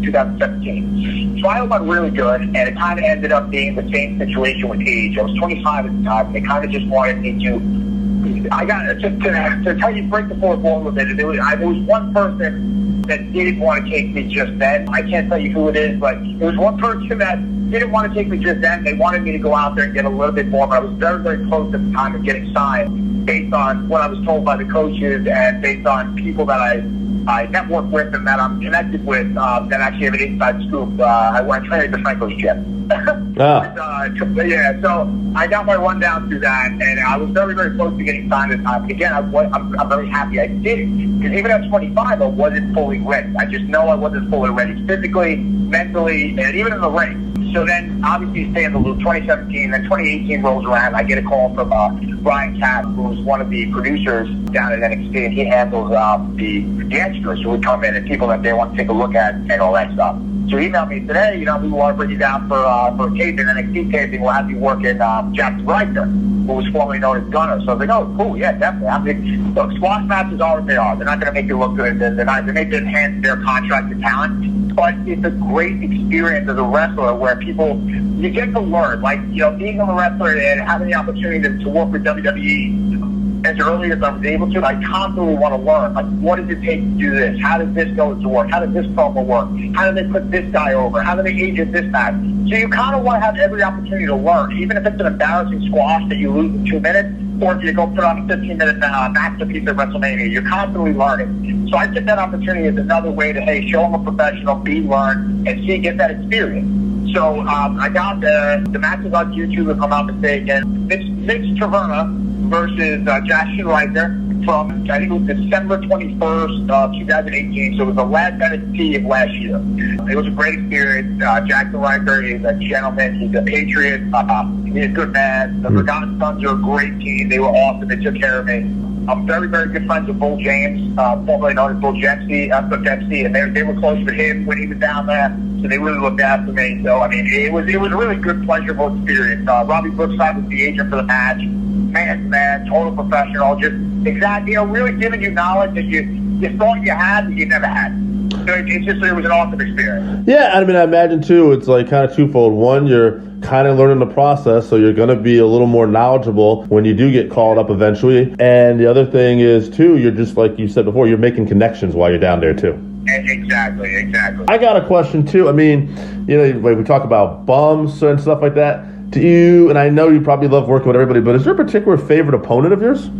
Speaker 3: 2017. Tryout went really good, and it kind of ended up being the same situation with age. I was 25 at the time, and they kind of just wanted me to. I got to tell you, break the fourth wall a little bit. There was one person that didn't want to take me just then. I can't tell you who it is, but there was one person that didn't want to take me just then. They wanted me to go out there and get a little bit more, but I was very, very close at the time of getting signed based on what I was told by the coaches and based on people that I network with and that I'm connected with that actually have an inside scoop. I went training to Franco's gym. Yeah, so I got my rundown through that, and I was very, very close to getting signed at the time. Again, I'm very happy I did it, because even at 25, I wasn't fully ready. I just know I wasn't fully ready, physically, mentally, and even in the ring. So then, obviously, stay in the loop. 2017, then 2018 rolls around. I get a call from Brian Katz, who's one of the producers down at NXT, and he handles the extras who would come in and people that they want to take a look at and all that stuff. So he emailed me today, you know, we want to bring you down for a taping, NXT taping. We'll have you working Jackson Reicher, who was formerly known as Gunner. So I was like, oh, cool, yeah, definitely. I mean, look, squash matches are what they are. They're not going to make you look good. They make it enhance their contracted talent. But it's a great experience as a wrestler where you get to learn. Like, you know, being a wrestler and having the opportunity to work with WWE as early as I was able to, I constantly want to learn. Like, what does it take to do this? How does this go to work? How does this promo work? How do they put this guy over? How do they agent this match? So you kind of want to have every opportunity to learn, even if it's an embarrassing squash that you lose in 2 minutes, or if you go put on a 15-minute masterpiece at WrestleMania. You're constantly learning. So I took that opportunity as another way to, hey, show them a professional, learn, and see, get that experience. So I got the matches on YouTube, if I'm not mistaken. Mitch Verna versus Josh Dunn from, I think it was December 21st, 2018. So it was the last NXT of last year. It was a great experience. Jackson Reicher is a gentleman. He's a patriot. He's a good man. The Forgotten Sons are a great team. They were awesome. They took care of me. I'm very, very good friends with Bull James, formerly known as Bull Dempsey, and they were close with him when he was down there. So they really looked after me. So, I mean, it was a really good, pleasurable experience. Robbie Brookside was the agent for the match. Man, total professional, just exactly, you know, really giving you knowledge that you thought you had, but you never had. So it was an awesome experience.
Speaker 2: Yeah, I mean, I imagine, too, it's like kind of twofold. One, you're kind of learning the process, so you're going to be a little more knowledgeable when you do get called up eventually. And the other thing is, too, you're just, like you said before, you're making connections while you're down there, too.
Speaker 3: Exactly.
Speaker 2: I got a question, too. I mean, you know, like we talk about bumps and stuff like that. Do you, and I know you probably love working with everybody, but is there a particular favorite opponent of yours?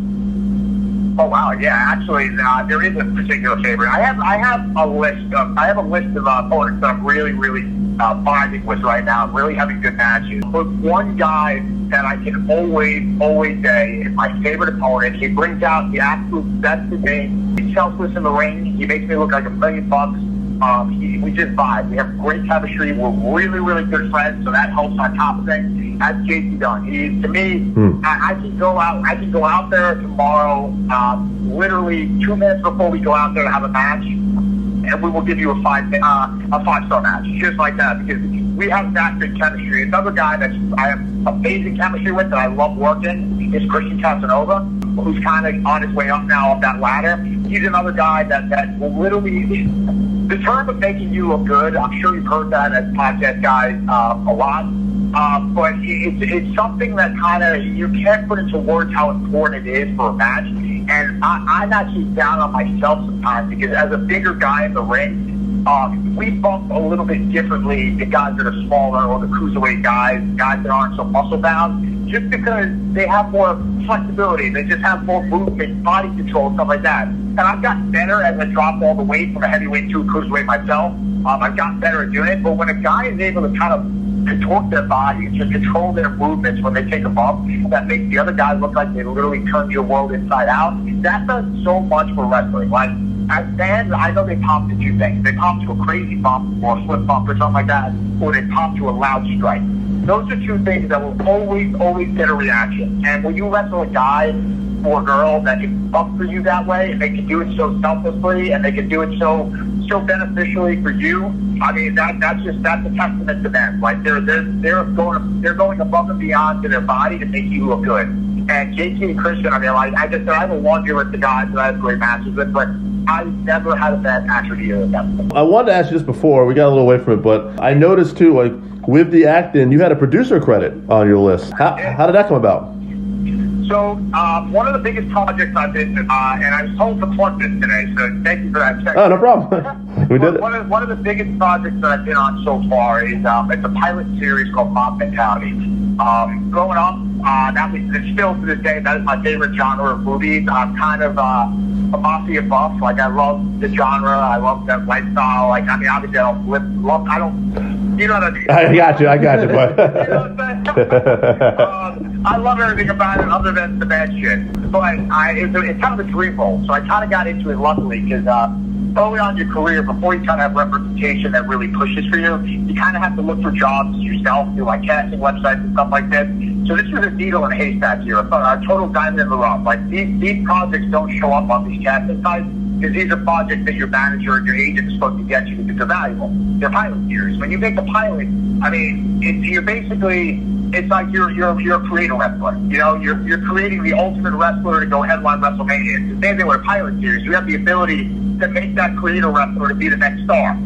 Speaker 3: Oh wow, yeah. Actually, there is a particular favorite. I have a list of opponents that I'm really vibing with right now. I'm really having good matches. But one guy that I can always say is my favorite opponent. He brings out the absolute best of me. He's selfless in the ring. He makes me look like $1 million. We just vibe. We have great chemistry. We're really good friends, so that helps on top of things. That's JC Dunn. He, to me, I can go out there tomorrow, literally 2 minutes before we go out there to have a match, and we will give you a five-star match, just like that, because we have that good chemistry. Another guy that I have amazing chemistry with that I love working is Christian Casanova, who's kind of on his way up now up that ladder. He's another guy that will literally. The term of making you look good, I'm sure you've heard that as podcast guys a lot, but it's something that kind of, you can't put into words how important it is for a match, and I'm actually down on myself sometimes, because as a bigger guy in the ring, we bump a little bit differently the guys that are smaller, or the cruiserweight guys that aren't so muscle-bound, just because they have more flexibility, they just have more movement, body control, stuff like that. And I've gotten better as I dropped all the weight from a heavyweight to a cruiserweight myself. I've gotten better at doing it. But when a guy is able to kind of contort their body and just control their movements when they take a bump, that makes the other guys look like they literally turn your world inside out. That does so much for wrestling. Like, as fans, I know they pop to two things. They pop to a crazy bump or a flip bump or something like that, or they pop to a loud strike. Those are two things that will always get a reaction. And when you wrestle a guy for girls that can fuck for you that way, and they can do it so selflessly, and they can do it so beneficially for you. I mean, that's a testament to them. Like they're going above and beyond to their body to make you look good. And JT and Christian, I mean, like I just said, I have a laundry list of guys that I have great matches with, but I never had a bad match with either of them.
Speaker 2: I wanted to ask you this before. We got a little away from it, but I noticed too, like with the acting, you had a producer credit on your list. How did that come about?
Speaker 3: So one of the biggest projects I've been, and I was told to plug this today, so thank you for that.
Speaker 2: Oh, no problem. We did it.
Speaker 3: One of the biggest projects that I've been on so far is it's a pilot series called Mob Mentality. Growing up, it's still to this day, that is my favorite genre of movies. I'm kind of a mafia buff. Like, I love the genre. I love that lifestyle. Like, I mean, obviously, you know what I mean?
Speaker 2: I got you, but.
Speaker 3: You know what I'm saying? I love everything about it other than the bad shit. But it's kind of a dream role. So I kind of got into it luckily because early on in your career, before you kind of have representation that really pushes for you, you kind of have to look for jobs yourself through like casting websites and stuff like that. So this is a needle in a haystack here, a total diamond in the rough. Like these projects don't show up on these casting sites because these are projects that your manager and your agent is supposed to get you because they're valuable. They're pilot series. When you make a pilot, I mean, it's like you're a creator wrestler. You know, you're creating the ultimate wrestler to go headline WrestleMania. It's the same thing with a pilot series. You have the ability to make that creator wrestler to be the next star.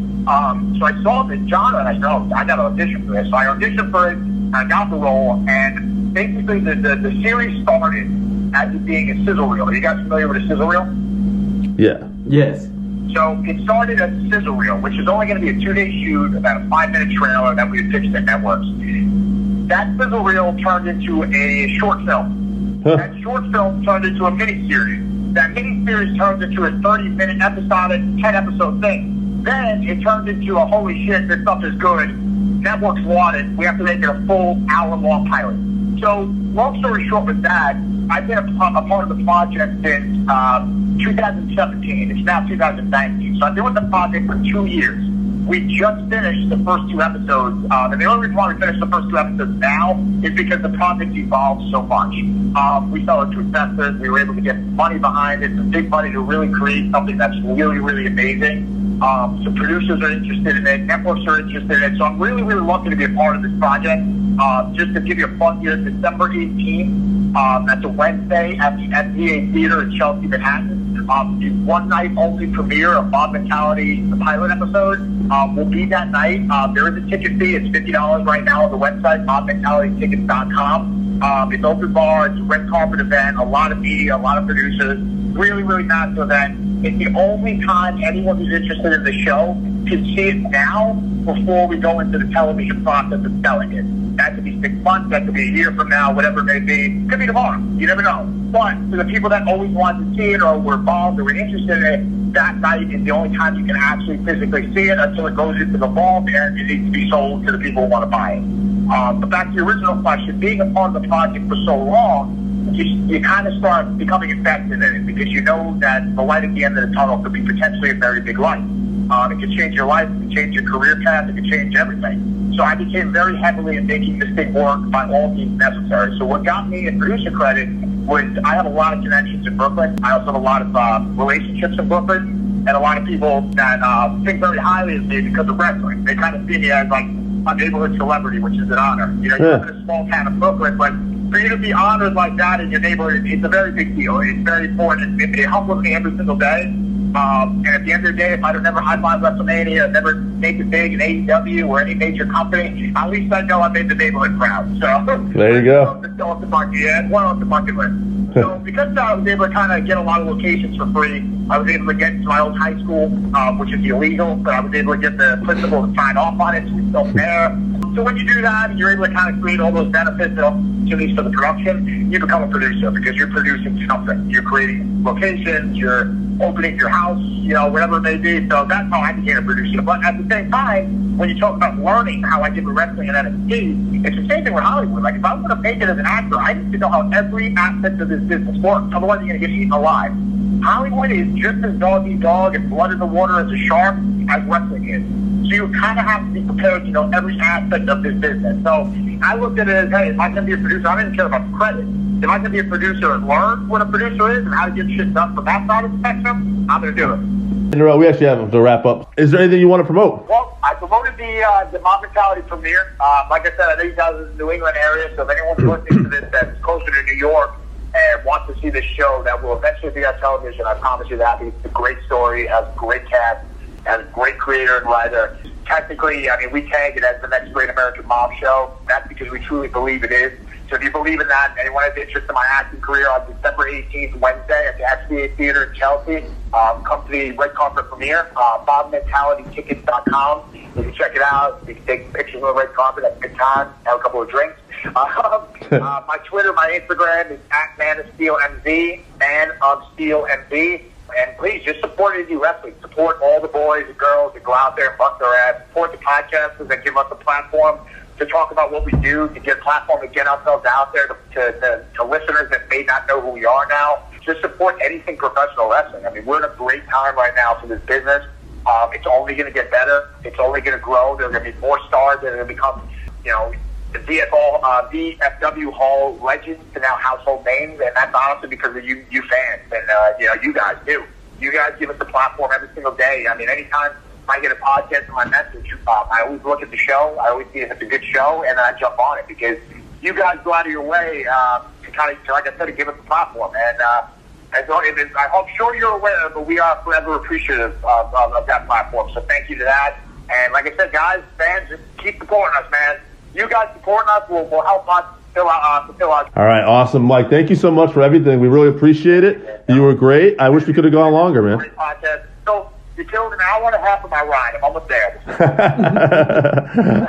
Speaker 3: So I saw this genre and I said, oh, I got to audition for this. So I auditioned for it, I got the role, and basically the series started as it being a sizzle reel. Are you guys familiar with a sizzle reel?
Speaker 2: Yeah.
Speaker 4: Yes.
Speaker 3: So it started as a sizzle reel, which is only going to be a 2-day shoot, about a 5-minute trailer that we had pitched at networks. That sizzle reel turned into a short film.
Speaker 2: Huh.
Speaker 3: That short film turned into a miniseries. That miniseries turned into a 30-minute episodic, 10-episode thing. Then it turned into a holy shit, this stuff is good. Networks want it. We have to make it a full hour-long pilot. So long story short with that, I've been a part of the project since 2017. It's now 2019. So I've been with the project for 2 years. We just finished the first 2 episodes, and the only reason why we finished the first 2 episodes now is because the project evolved so much. We fell into investors. We were able to get money behind it, some big money to really create something that's really, really amazing. Some producers are interested in it. Networks are interested in it. So I'm really, really lucky to be a part of this project. Just to give you a plug here, December 18th, that's a Wednesday at the FDA Theater in Chelsea, Manhattan. The one-night only premiere of Mob Mentality, the pilot episode, will be that night. There is a ticket fee. It's $50 right now on the website, mobmentalitytickets.com. It's open bar. It's a red carpet event. A lot of media, a lot of producers. Really, really massive event. It's the only time anyone who's interested in the show can see it now before we go into the television process of selling it. That could be 6 months, that could be a year from now, whatever it may be. It could be tomorrow. You never know. But for the people that always wanted to see it or were involved or were interested in it, that night is the only time you can actually physically see it until it goes into the vault and it needs to be sold to the people who want to buy it. But back to your original question, being a part of the project for so long, you kind of start becoming invested in it because you know that the light at the end of the tunnel could be potentially a very big light. It could change your life, it could change your career path, it could change everything. So I became very heavily in making this thing work by all means necessary. So what got me a producer credit was I have a lot of connections in Brooklyn. I also have a lot of relationships in Brooklyn and a lot of people that think very highly of me because of wrestling. They kind of see me as like a neighborhood celebrity, which is an honor. You know, you live in a small town of Brooklyn, but for you to be honored like that in your neighborhood, it's a very big deal. It's very important. It humbles me every single day. And at the end of the day, if I'd have never high-fived WrestleMania, never made it big in AEW or any major company, at least I know I made the neighborhood proud. So
Speaker 2: there you go.
Speaker 3: It's off the bucket. Yeah, it's one off the bucket list. So because I was able to kind of get a lot of locations for free, I was able to get into my old high school, which is illegal, but I was able to get the principal to sign off on it, so we filmed there. So when you do that, and you're able to kind of create all those benefits and opportunities for the production, you become a producer because you're producing something. You're creating locations, you're opening your house, you know, whatever it may be. So that's how I became a producer. But at the same time, when you talk about learning how I did with wrestling and NXT, it's the same thing with Hollywood. Like, if I was going to make it as an actor, I need to know how every aspect of this business works. Otherwise, you're going to get eaten alive. Hollywood is just as dog-eat-dog and blood in the water as a shark as wrestling is. So you kind of have to be prepared to know every aspect of this business. So I looked at it as, hey, if I'm going to be a producer, I didn't care about the credit. if I can be a producer and learn what a producer is and how to get shit done from that side of the spectrum, I'm going to do it.
Speaker 2: We actually have to wrap up. Is there anything you want to promote?
Speaker 3: Well, I promoted the Mob Mentality premiere. Like I said, I know you guys are in the New England area, so if anyone's listening to this that's closer to New York and wants to see this show that will eventually be on television, I promise you that. It's a great story, has a great cast, has a great creator and writer. Technically, I mean, we tag it as the next great American mob show. That's because we truly believe it is. So if you believe in that, and anyone has interest in my acting career, on December 18th, Wednesday, at the SBA Theater in Chelsea, come to the red carpet premiere, mobmentalitytickets.com. You can check it out. You can take pictures of the red carpet, have a good time, have a couple of drinks. My Twitter, my Instagram is @manofsteelmz, manofsteelmz. And please, just support indie wrestling. Support all the boys and girls that go out there and bust their ass. Support the podcasters that give us a platform to talk about what we do, to get a platform to get ourselves out there to listeners that may not know who we are now. Just support anything professional wrestling. I mean, we're in a great time right now for this business. It's only going to get better. It's only going to grow. There's going to be more stars that are going to become, the VFW Hall legends to now household names, and that's honestly because of you fans, and you guys do. You guys give us a platform every single day. I mean, anytime I get a podcast in my message, I always look at the show. I always see if it's a good show, and then I jump on it because you guys go out of your way to kind of, like I said, to give us a platform. And I'm sure you're aware, but we are forever appreciative of that platform. So thank you to that. And like I said, guys, fans, just keep supporting us, man. You guys supporting us will help us fulfill our.
Speaker 2: All right, awesome, Mike. Thank you so much for everything. We really appreciate it. You were great. I wish we could have gone longer, man.
Speaker 3: Great podcast. So you killed an hour and a half of my ride. I'm almost there.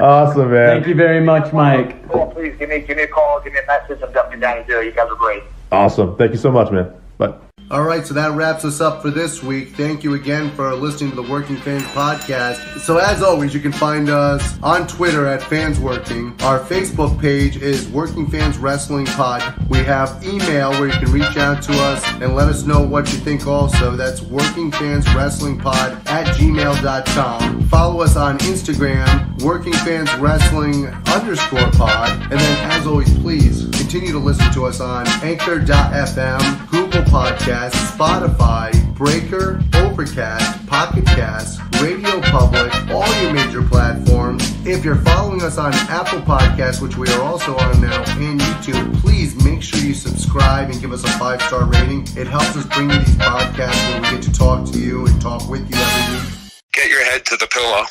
Speaker 2: Awesome, man.
Speaker 4: Thank you very much, Mike.
Speaker 3: Oh, please give me a call, give me a message. I'm definitely down to do it. You guys are great.
Speaker 2: Awesome. Thank you so much, man. Bye.
Speaker 5: All right, so that wraps us up for this week. Thank you again for listening to the Working Fans Podcast. So as always, you can find us on Twitter at FansWorking. Our Facebook page is Working Fans Wrestling Pod. We have email where you can reach out to us and let us know what you think also. That's workingfanswrestlingpod@gmail.com. Follow us on Instagram, workingfanswrestling_pod. And then as always, please continue to listen to us on Anchor.fm, Google Podcasts, Spotify, Breaker, Overcast, Pocket Cast, Radio Public, all your major platforms. If you're following us on Apple Podcasts, which we are also on now, and YouTube, please make sure you subscribe and give us a 5-star rating. It helps us bring you these podcasts where we get to talk to you and talk with you every week.
Speaker 6: Get your head to the pillow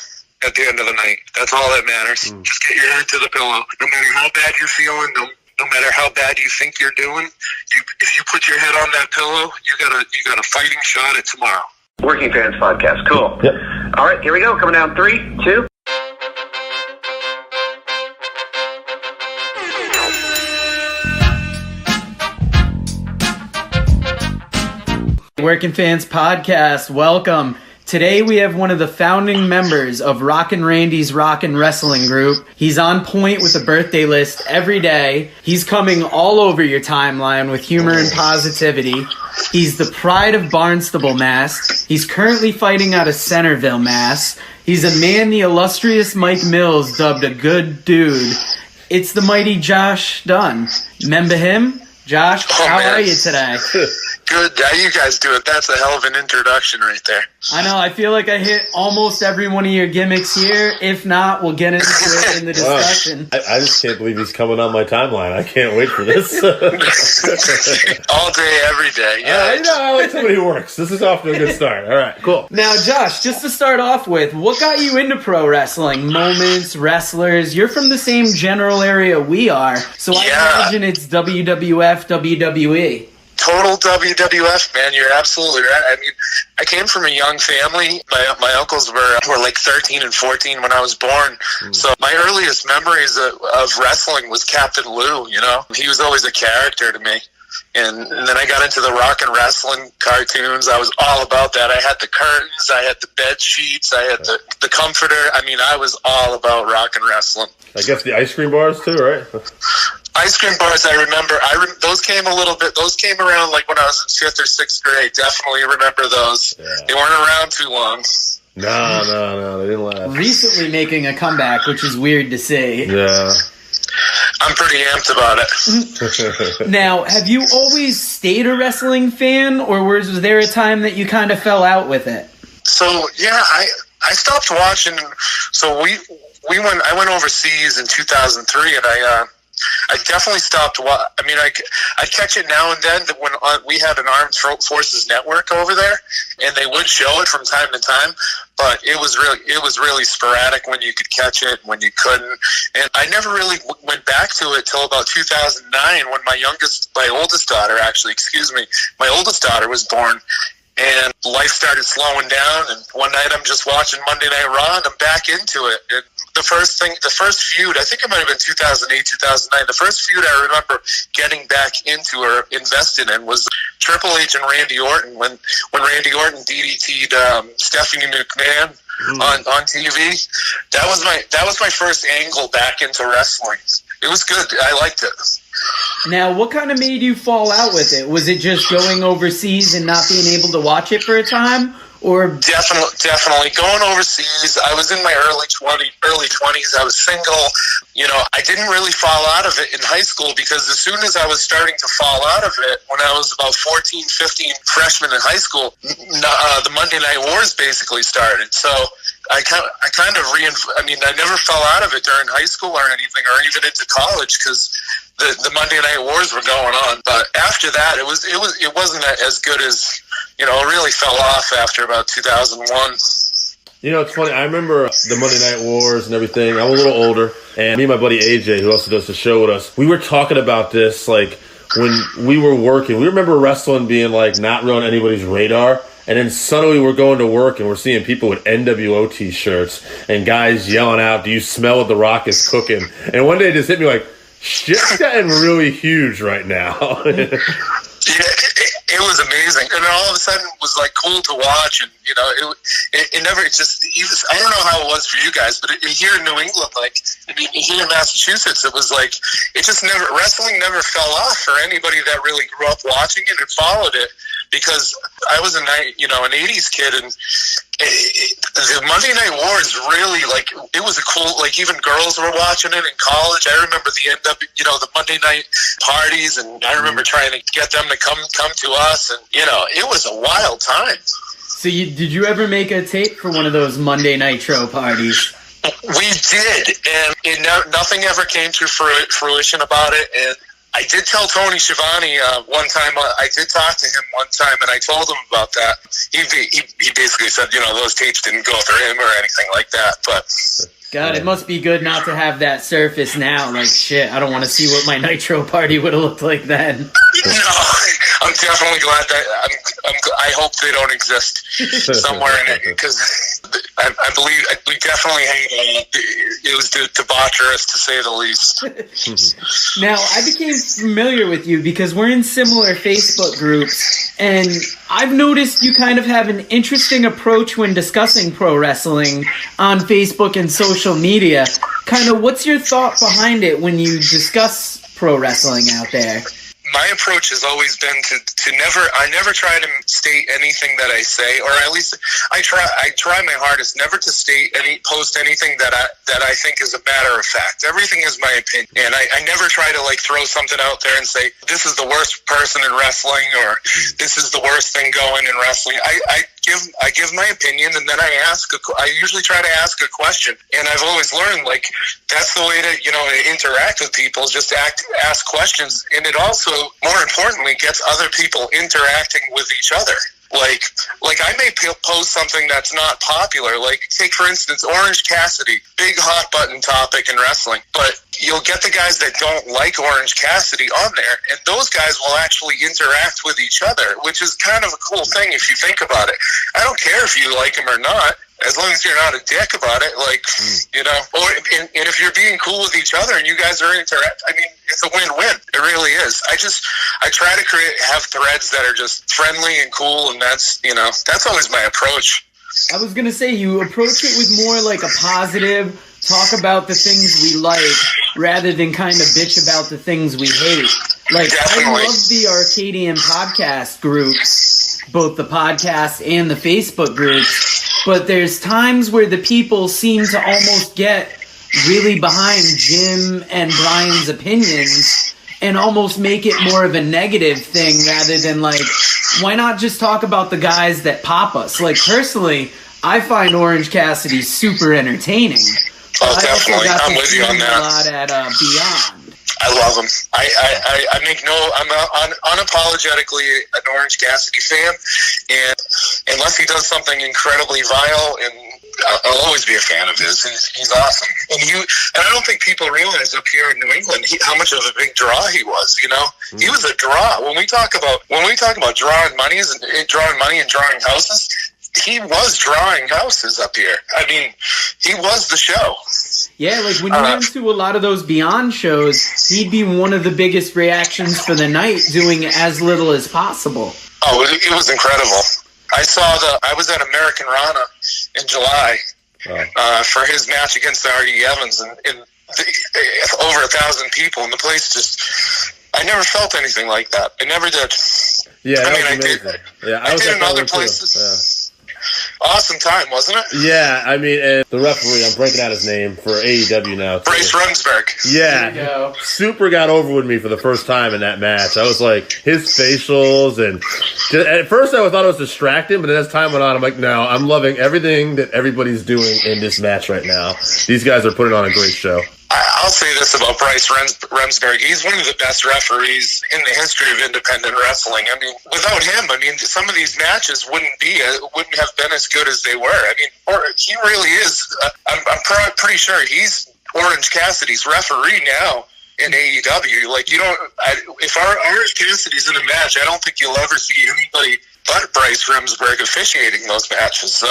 Speaker 6: at the end of the night. That's all that matters. Just get your head to the pillow. No matter how bad you're feeling, no matter how bad you think you're doing, if you put your head on that pillow, you got a fighting shot at tomorrow.
Speaker 1: Working Fans Podcast. Cool.
Speaker 2: Yep.
Speaker 1: All right, here we go. Coming down 3, 2.
Speaker 4: Working Fans Podcast, welcome. Today we have one of the founding members of Rockin' Randy's Rockin' Wrestling Group. He's on point with the birthday list every day. He's coming all over your timeline with humor and positivity. He's the pride of Barnstable, Mass. He's currently fighting out of Centerville, Mass. He's a man the illustrious Mike Mills dubbed a good dude. It's the mighty Josh Dunn. Remember him? Josh, how are you today?
Speaker 6: Good. How you guys doing? That's a hell of an introduction right there.
Speaker 4: I know. I feel like I hit almost every one of your gimmicks here. If not, we'll get into it in the discussion.
Speaker 2: I just can't believe he's coming on my timeline. I can't wait for this.
Speaker 6: All day, every day. Yeah.
Speaker 2: I like somebody who works. This is off to a good start. All right, cool.
Speaker 4: Now, Josh, just to start off with, what got you into pro wrestling? Moments, wrestlers. You're from the same general area we are, so I imagine it's WWF, WWE.
Speaker 6: Total WWF, man. You're absolutely right. I mean, I came from a young family. My uncles were like 13 and 14 when I was born. So my earliest memories of wrestling was Captain Lou, you know. He was always a character to me. And then I got into the rock and wrestling cartoons. I was all about that. I had the curtains, I had the bed sheets, I had the comforter. I mean, I was all about rock and wrestling.
Speaker 2: I guess the ice cream bars too, right?
Speaker 6: Ice cream bars, I remember. Those came a little bit. Those came around like when I was in 5th or 6th grade. Definitely remember those. Yeah. They weren't around too long.
Speaker 2: No, they didn't last.
Speaker 4: Recently making a comeback, which is weird to see.
Speaker 2: Yeah.
Speaker 6: I'm pretty amped about it.
Speaker 4: Now, have you always stayed a wrestling fan, or was there a time that you kind of fell out with it?
Speaker 6: So yeah, I stopped watching. So I went overseas in 2003, and I definitely stopped. I mean, I catch it now and then. When we had an Armed Forces Network over there, and they would show it from time to time, but it was really sporadic when you could catch it, when you couldn't. And I never really went back to it till about 2009, when my oldest daughter was born. And life started slowing down, and one night I'm just watching Monday Night Raw, and I'm back into it. And the first feud, I think it might have been 2008, 2009, the first feud I remember getting back into or invested in was Triple H and Randy Orton, when Randy Orton DDT'd Stephanie McMahon on TV. That was my first angle back into wrestling. It was good. I liked it.
Speaker 4: Now, what kind of made you fall out with it? Was it just going overseas and not being able to watch it for a time? Or
Speaker 6: definitely going overseas. I was in my early 20s. I was single. You know, I didn't really fall out of it in high school, because as soon as I was starting to fall out of it, when I was about 14, 15, freshman in high school, the Monday Night Wars basically started. So I never fell out of it during high school or anything, or even into college, because the Monday Night Wars were going on. But after that, it wasn't as good as, you know, it really fell off after about 2001.
Speaker 2: You know, it's funny. I remember the Monday Night Wars and everything. I'm a little older, and me and my buddy AJ, who also does the show with us, we were talking about this, like, when we were working. We remember wrestling being, like, not really on anybody's radar. And then suddenly we're going to work, and we're seeing people with NWO T-shirts and guys yelling out, "Do you smell what The Rock is cooking?" And one day it just hit me like, shit's getting really huge right now.
Speaker 6: It was amazing, and all of a sudden it was like cool to watch, and you know, it never just. I don't know how it was for you guys, but here in New England, like here in Massachusetts, it was like wrestling never fell off for anybody that really grew up watching it and followed it, because I was an 80s kid, and the Monday Night Wars really, like, it was a cool, like, even girls were watching it in college. I remember the Monday night parties, and I remember trying to get them to come to us, and, you know, it was a wild time.
Speaker 4: So did you ever make a tape for one of those Monday Nitro parties?
Speaker 6: We did, and nothing ever came to fruition about it, and I did tell Tony Schiavone one time. I did talk to him one time, and I told him about that. He basically said, you know, those tapes didn't go through him or anything like that. But
Speaker 4: God, it must be good not to have that surface now. Like, shit, I don't want to see what my Nitro party would have looked like then.
Speaker 6: No, I'm definitely glad that I hope they don't exist somewhere in it, because I believe we definitely it was debaucherous, to say the least.
Speaker 4: Now, I became familiar with you because we're in similar Facebook groups, and I've noticed you kind of have an interesting approach when discussing pro wrestling on Facebook and social media. Kind of, what's your thought behind it when you discuss pro wrestling out there?
Speaker 6: My approach has always been to never try to state anything that I say, or at least I try my hardest never to post anything that I think is a matter of fact. Everything is my opinion, and I never try to, like, throw something out there and say this is the worst person in wrestling, or this is the worst thing going in wrestling. I give my opinion, and then I usually try to ask a question, and I've always learned, like, that's the way to, you know, interact with people, is just ask questions, and it also, more importantly, gets other people interacting with each other. Like I may post something that's not popular. Like, take, for instance, Orange Cassidy, big hot button topic in wrestling. But you'll get the guys that don't like Orange Cassidy on there, and those guys will actually interact with each other, which is kind of a cool thing if you think about it. I don't care if you like him or not, as long as you're not a dick about it, like, you know, and if you're being cool with each other and you guys are I mean, it's a win-win. It really is. I try to have threads that are just friendly and cool, and that's always my approach.
Speaker 4: I was going to say, you approach it with more like a positive, talk about the things we like, rather than kind of bitch about the things we hate. Like, definitely. I love the Arcadian podcast groups, both the podcast and the Facebook groups, but there's times where the people seem to almost get really behind Jim and Brian's opinions and almost make it more of a negative thing rather than like, why not just talk about the guys that pop us? Like, personally, I find Orange Cassidy super entertaining.
Speaker 6: Oh, definitely. I'm with you on that.
Speaker 4: A lot at Beyond.
Speaker 6: I love him. I make I'm unapologetically an Orange Cassidy fan, and unless he does something incredibly vile, and I'll always be a fan of his. He's awesome, and I don't think people realize up here in New England how much of a big draw he was. You know, he was a draw. When we talk about drawing money and drawing houses, he was drawing houses up here. I mean, he was the show.
Speaker 4: Yeah, like when you went to a lot of those Beyond shows, he'd be one of the biggest reactions for the night, doing as little as possible.
Speaker 6: Oh, it was incredible. I was at American Rana in July for his match against R.D. Evans, and over 1,000 people, and the place just, I never felt anything like that. I never did.
Speaker 2: Yeah,
Speaker 6: I did in other places.
Speaker 2: Yeah.
Speaker 6: Awesome time, wasn't it?
Speaker 2: Yeah, I mean, and the referee, I'm breaking out his name for AEW now.
Speaker 6: Bryce Remsburg.
Speaker 2: Yeah, super got over with me for the first time in that match. I was like, his facials, and at first I thought it was distracting, but then as time went on, I'm like, no, I'm loving everything that everybody's doing in this match right now. These guys are putting on a great show.
Speaker 6: I'll say this about Bryce Remsburg. He's one of the best referees in the history of independent wrestling. I mean, without him, some of these matches wouldn't have been as good as they were. I mean, he really is. I'm pretty sure he's Orange Cassidy's referee now in AEW. Like, if Orange Cassidy's in a match, I don't think you'll ever see anybody but Bryce Remsburg officiating those matches. So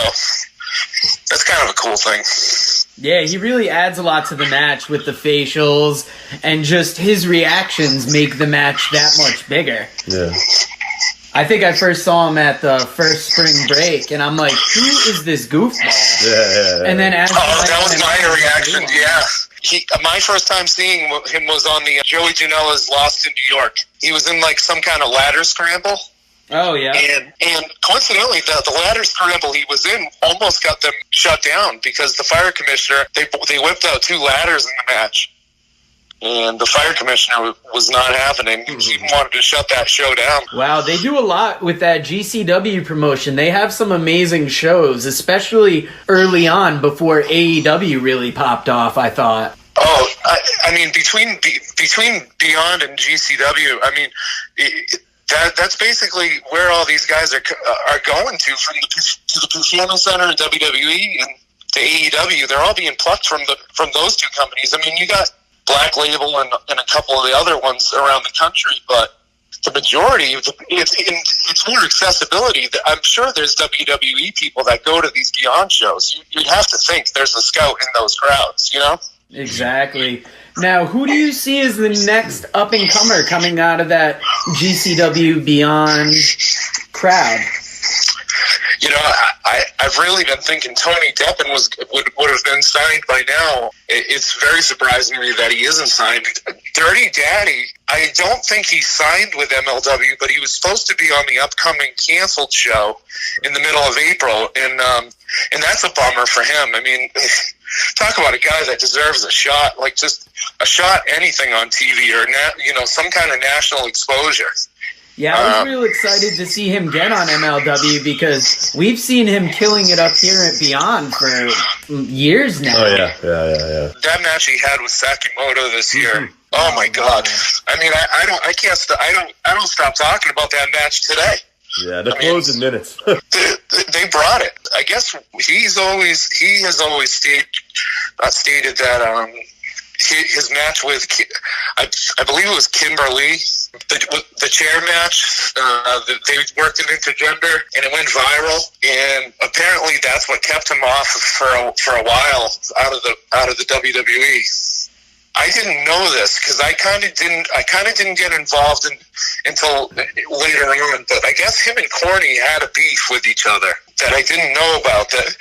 Speaker 6: that's kind of a cool thing.
Speaker 4: Yeah, he really adds a lot to the match with the facials, and just his reactions make the match that much bigger.
Speaker 2: Yeah.
Speaker 4: I think I first saw him at the first spring break, and I'm like, who is this goofball?
Speaker 2: Yeah.
Speaker 4: And then as
Speaker 6: that was my reaction, yeah. My first time seeing him was on the Joey Janela's Lost in New York. He was in like some kind of ladder scramble.
Speaker 4: Oh, yeah.
Speaker 6: And coincidentally, the ladder scramble he was in almost got them shut down because the fire commissioner, they whipped out 2 ladders in the match. And the fire commissioner was not having it. He wanted to shut that show down.
Speaker 4: Wow, they do a lot with that GCW promotion. They have some amazing shows, especially early on before AEW really popped off, I thought.
Speaker 6: Oh, I mean, between Beyond and GCW, I mean, that's basically where all these guys are going to the Performance Center and WWE and to AEW. They're all being plucked from those 2 companies. I mean, you got Black Label and a couple of the other ones around the country, but the majority, it's more accessibility. I'm sure there's WWE people that go to these Beyond shows. You'd have to think there's a scout in those crowds, you know?
Speaker 4: Exactly. Now, who do you see as the next up-and-comer coming out of that GCW Beyond crowd?
Speaker 6: You know, I've really been thinking Tony Deppen would have been signed by now. It's very surprising to me that he isn't signed. Dirty Daddy, I don't think he signed with MLW, but he was supposed to be on the upcoming canceled show in the middle of April, and that's a bummer for him. I mean, talk about a guy that deserves a shot, like just a shot, anything on TV or some kind of national exposure.
Speaker 4: Yeah, I was real excited to see him get on MLW because we've seen him killing it up here at Beyond for years now.
Speaker 2: Oh yeah.
Speaker 6: That match he had with Sakimoto this year. Oh my God! I mean, I don't stop talking about that match today.
Speaker 2: Yeah, the closing minutes.
Speaker 6: They brought it. I guess he has always stated that his match with, I believe it was Kimberly, the chair match, they worked an intergender and it went viral, and apparently that's what kept him off for a while out of the WWE. I didn't know this because I kind of didn't get involved until later on, but I guess him and Corny had a beef with each other that I didn't know about. That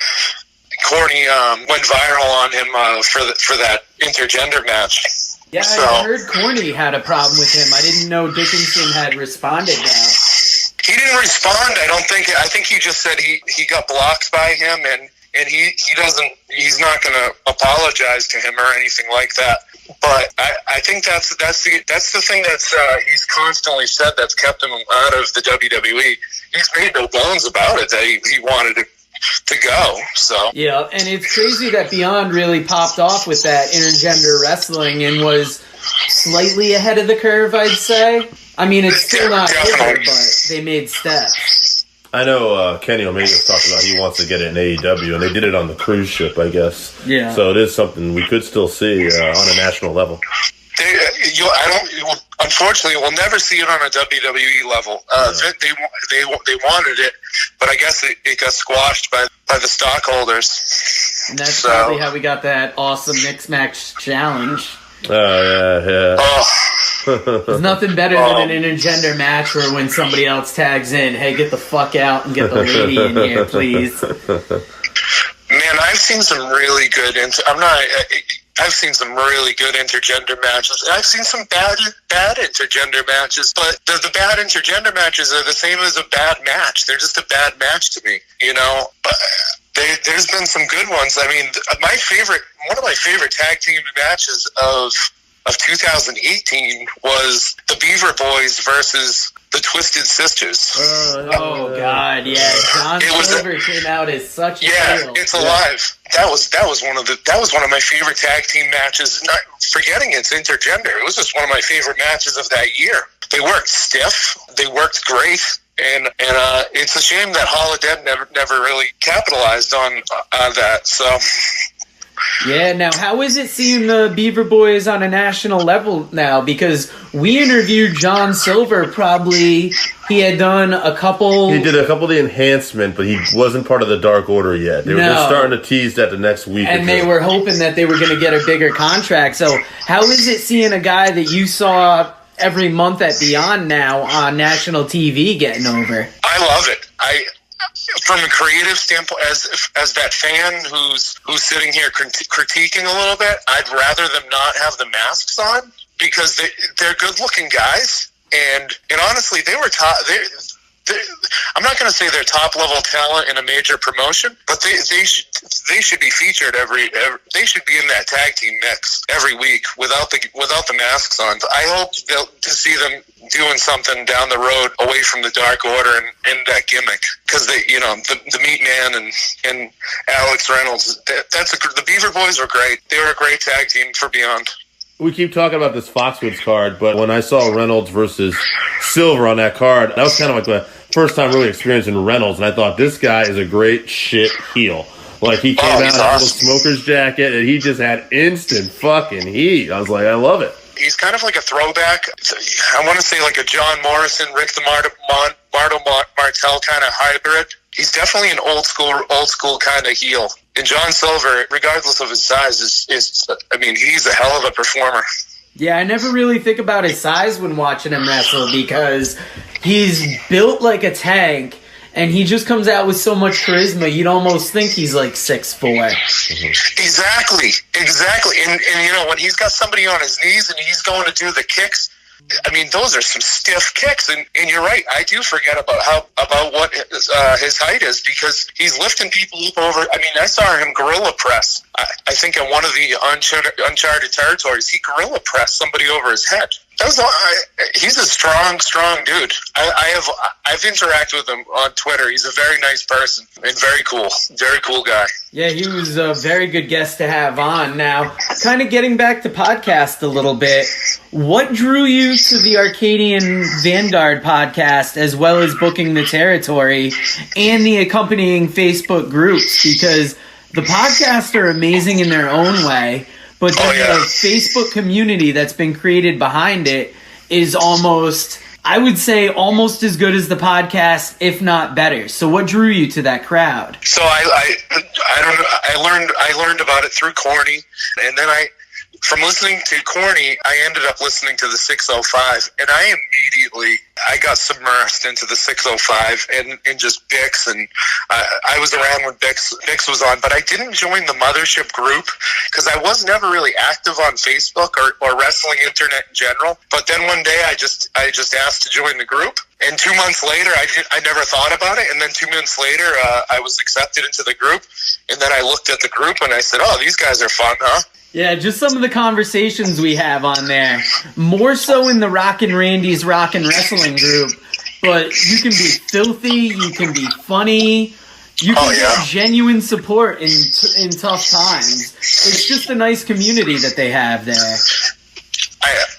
Speaker 6: Corny went viral on him for that intergender match.
Speaker 4: Yeah, I heard Corny had a problem with him. I didn't know Dickinson had responded now.
Speaker 6: He didn't respond, I don't think. I think he just said he got blocked by him, and and he's not going to apologize to him or anything like that. But I think that's the thing that's he's constantly said that's kept him out of the WWE. He's made no bones about it that he wanted to go. So
Speaker 4: yeah, and it's crazy that Beyond really popped off with that intergender wrestling and was slightly ahead of the curve, I'd say. I mean, it's still not over, but they made steps.
Speaker 2: I know Kenny Omega's talking about he wants to get it in AEW, and they did it on the cruise ship, I guess.
Speaker 4: Yeah.
Speaker 2: So it is something we could still see on a national level.
Speaker 6: Unfortunately, we'll never see it on a WWE level. They wanted it, but I guess it got squashed by the stockholders.
Speaker 4: And that's probably how we got that awesome mixed match challenge.
Speaker 2: Oh, yeah.
Speaker 6: Oh.
Speaker 4: There's nothing better than an intergender match where when somebody else tags in, hey, get the fuck out and get the lady in here, please.
Speaker 6: Man, I've seen some really good I've seen some really good intergender matches. I've seen some bad intergender matches, but the bad intergender matches are the same as a bad match. They're just a bad match to me, you know. But there's been some good ones. I mean, one of my favorite tag team matches of 2018 was the Beaver Boys versus the Twisted Sisters.
Speaker 4: Oh God, yeah. John Silver came out as such a heel.
Speaker 6: It's alive. That was one of my favorite tag team matches. Not forgetting it's intergender. It was just one of my favorite matches of that year. They worked stiff. They worked great. And it's a shame that Hall of Dead never really capitalized on that. So.
Speaker 4: Yeah, now how is it seeing the Beaver Boys on a national level now? Because we interviewed John Silver, he had done a couple...
Speaker 2: He did a couple of the enhancement, but he wasn't part of the Dark Order yet. They were just starting to tease that the next week.
Speaker 4: And they were hoping that they were going to get a bigger contract. So how is it seeing a guy that you saw every month at Beyond now on national TV getting over?
Speaker 6: I love it. From a creative standpoint, as that fan who's sitting here critiquing a little bit, I'd rather them not have the masks on because they're good-looking guys, and honestly, they were top. I'm not going to say they're top-level talent in a major promotion, but they should be featured they should be in that tag team mix every week without the masks on. I hope to see them doing something down the road away from the Dark Order and that gimmick, because the Meat Man and Alex Reynolds, the Beaver Boys were great. They were a great tag team for Beyond.
Speaker 2: We keep talking about this Foxwoods card, but when I saw Reynolds versus Silver on that card, that was kind of like the first time really experiencing Reynolds, and I thought this guy is a great shit heel. Like, he came out in a little smoker's jacket, and he just had instant fucking heat. I was like, I love it.
Speaker 6: He's kind of like a throwback. I want to say like a John Morrison, Rick the Martel kind of hybrid. He's definitely an old school kind of heel. And John Silver, regardless of his size, he's a hell of a performer.
Speaker 4: Yeah, I never really think about his size when watching him wrestle because he's built like a tank. And he just comes out with so much charisma, you'd almost think he's like 6'4".
Speaker 6: Exactly. And when he's got somebody on his knees and he's going to do the kicks, I mean, those are some stiff kicks. And you're right, I do forget about what his height is, because he's lifting people up over. I mean, I saw him gorilla press. I think in one of the uncharted territories, he gorilla pressed somebody over his head. He's a strong dude. I've interacted with him on Twitter. He's a very nice person and very cool guy.
Speaker 4: Yeah, he was a very good guest to have on. Now, kind of getting back to podcast a little bit, what drew you to the Arcadian Vanguard podcast, as well as booking the territory and the accompanying Facebook groups? Because the podcasts are amazing in their own way, but then the Facebook community that's been created behind it is almost, I would say, almost as good as the podcast, if not better. So what drew you to that crowd?
Speaker 6: So I don't know. I learned about it through Corny, and then from listening to Corny, I ended up listening to the 605, and I got submersed into the 605 and just Bix, and I was around when Bix was on, but I didn't join the Mothership group because I was never really active on Facebook or wrestling internet in general. But then one day I just asked to join the group, and 2 months later I never thought about it, and then 2 months later I was accepted into the group, and then I looked at the group and I said, oh, these guys are fun, huh?
Speaker 4: Yeah, just some of the conversations we have on there. More so in the Rockin' Randy's Rockin' Wrestling group. But you can be filthy, you can be funny, you can get genuine support in tough times. It's just a nice community that they have there.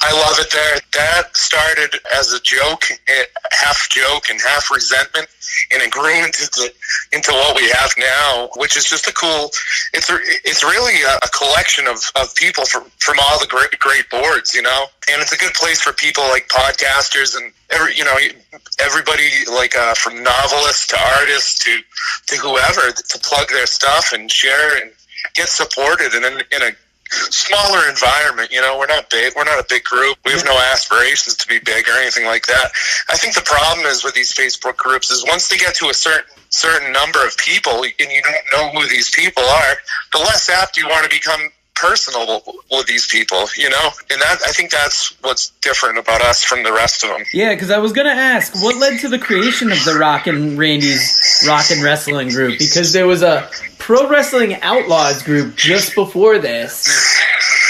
Speaker 6: I love it there. That started as a joke, half joke and half resentment, and it grew into what we have now, which is just a cool. It's really a collection of people from all the great boards, you know, and it's a good place for people like podcasters and everybody like from novelists to artists to whoever to plug their stuff and share and get supported in a smaller environment. You know, we're not big. We're not a big group. We have no aspirations to be big or anything like that. I think the problem is with these Facebook groups is once they get to a certain number of people and you don't know who these people are, the less apt you want to become personal with these people, you know? And that, I think that's what's different about us from the rest of them.
Speaker 4: Yeah, because I was going to ask, what led to the creation of the Rockin' Randy's Rockin' Wrestling group? Because there was a Pro Wrestling Outlaws group just before this,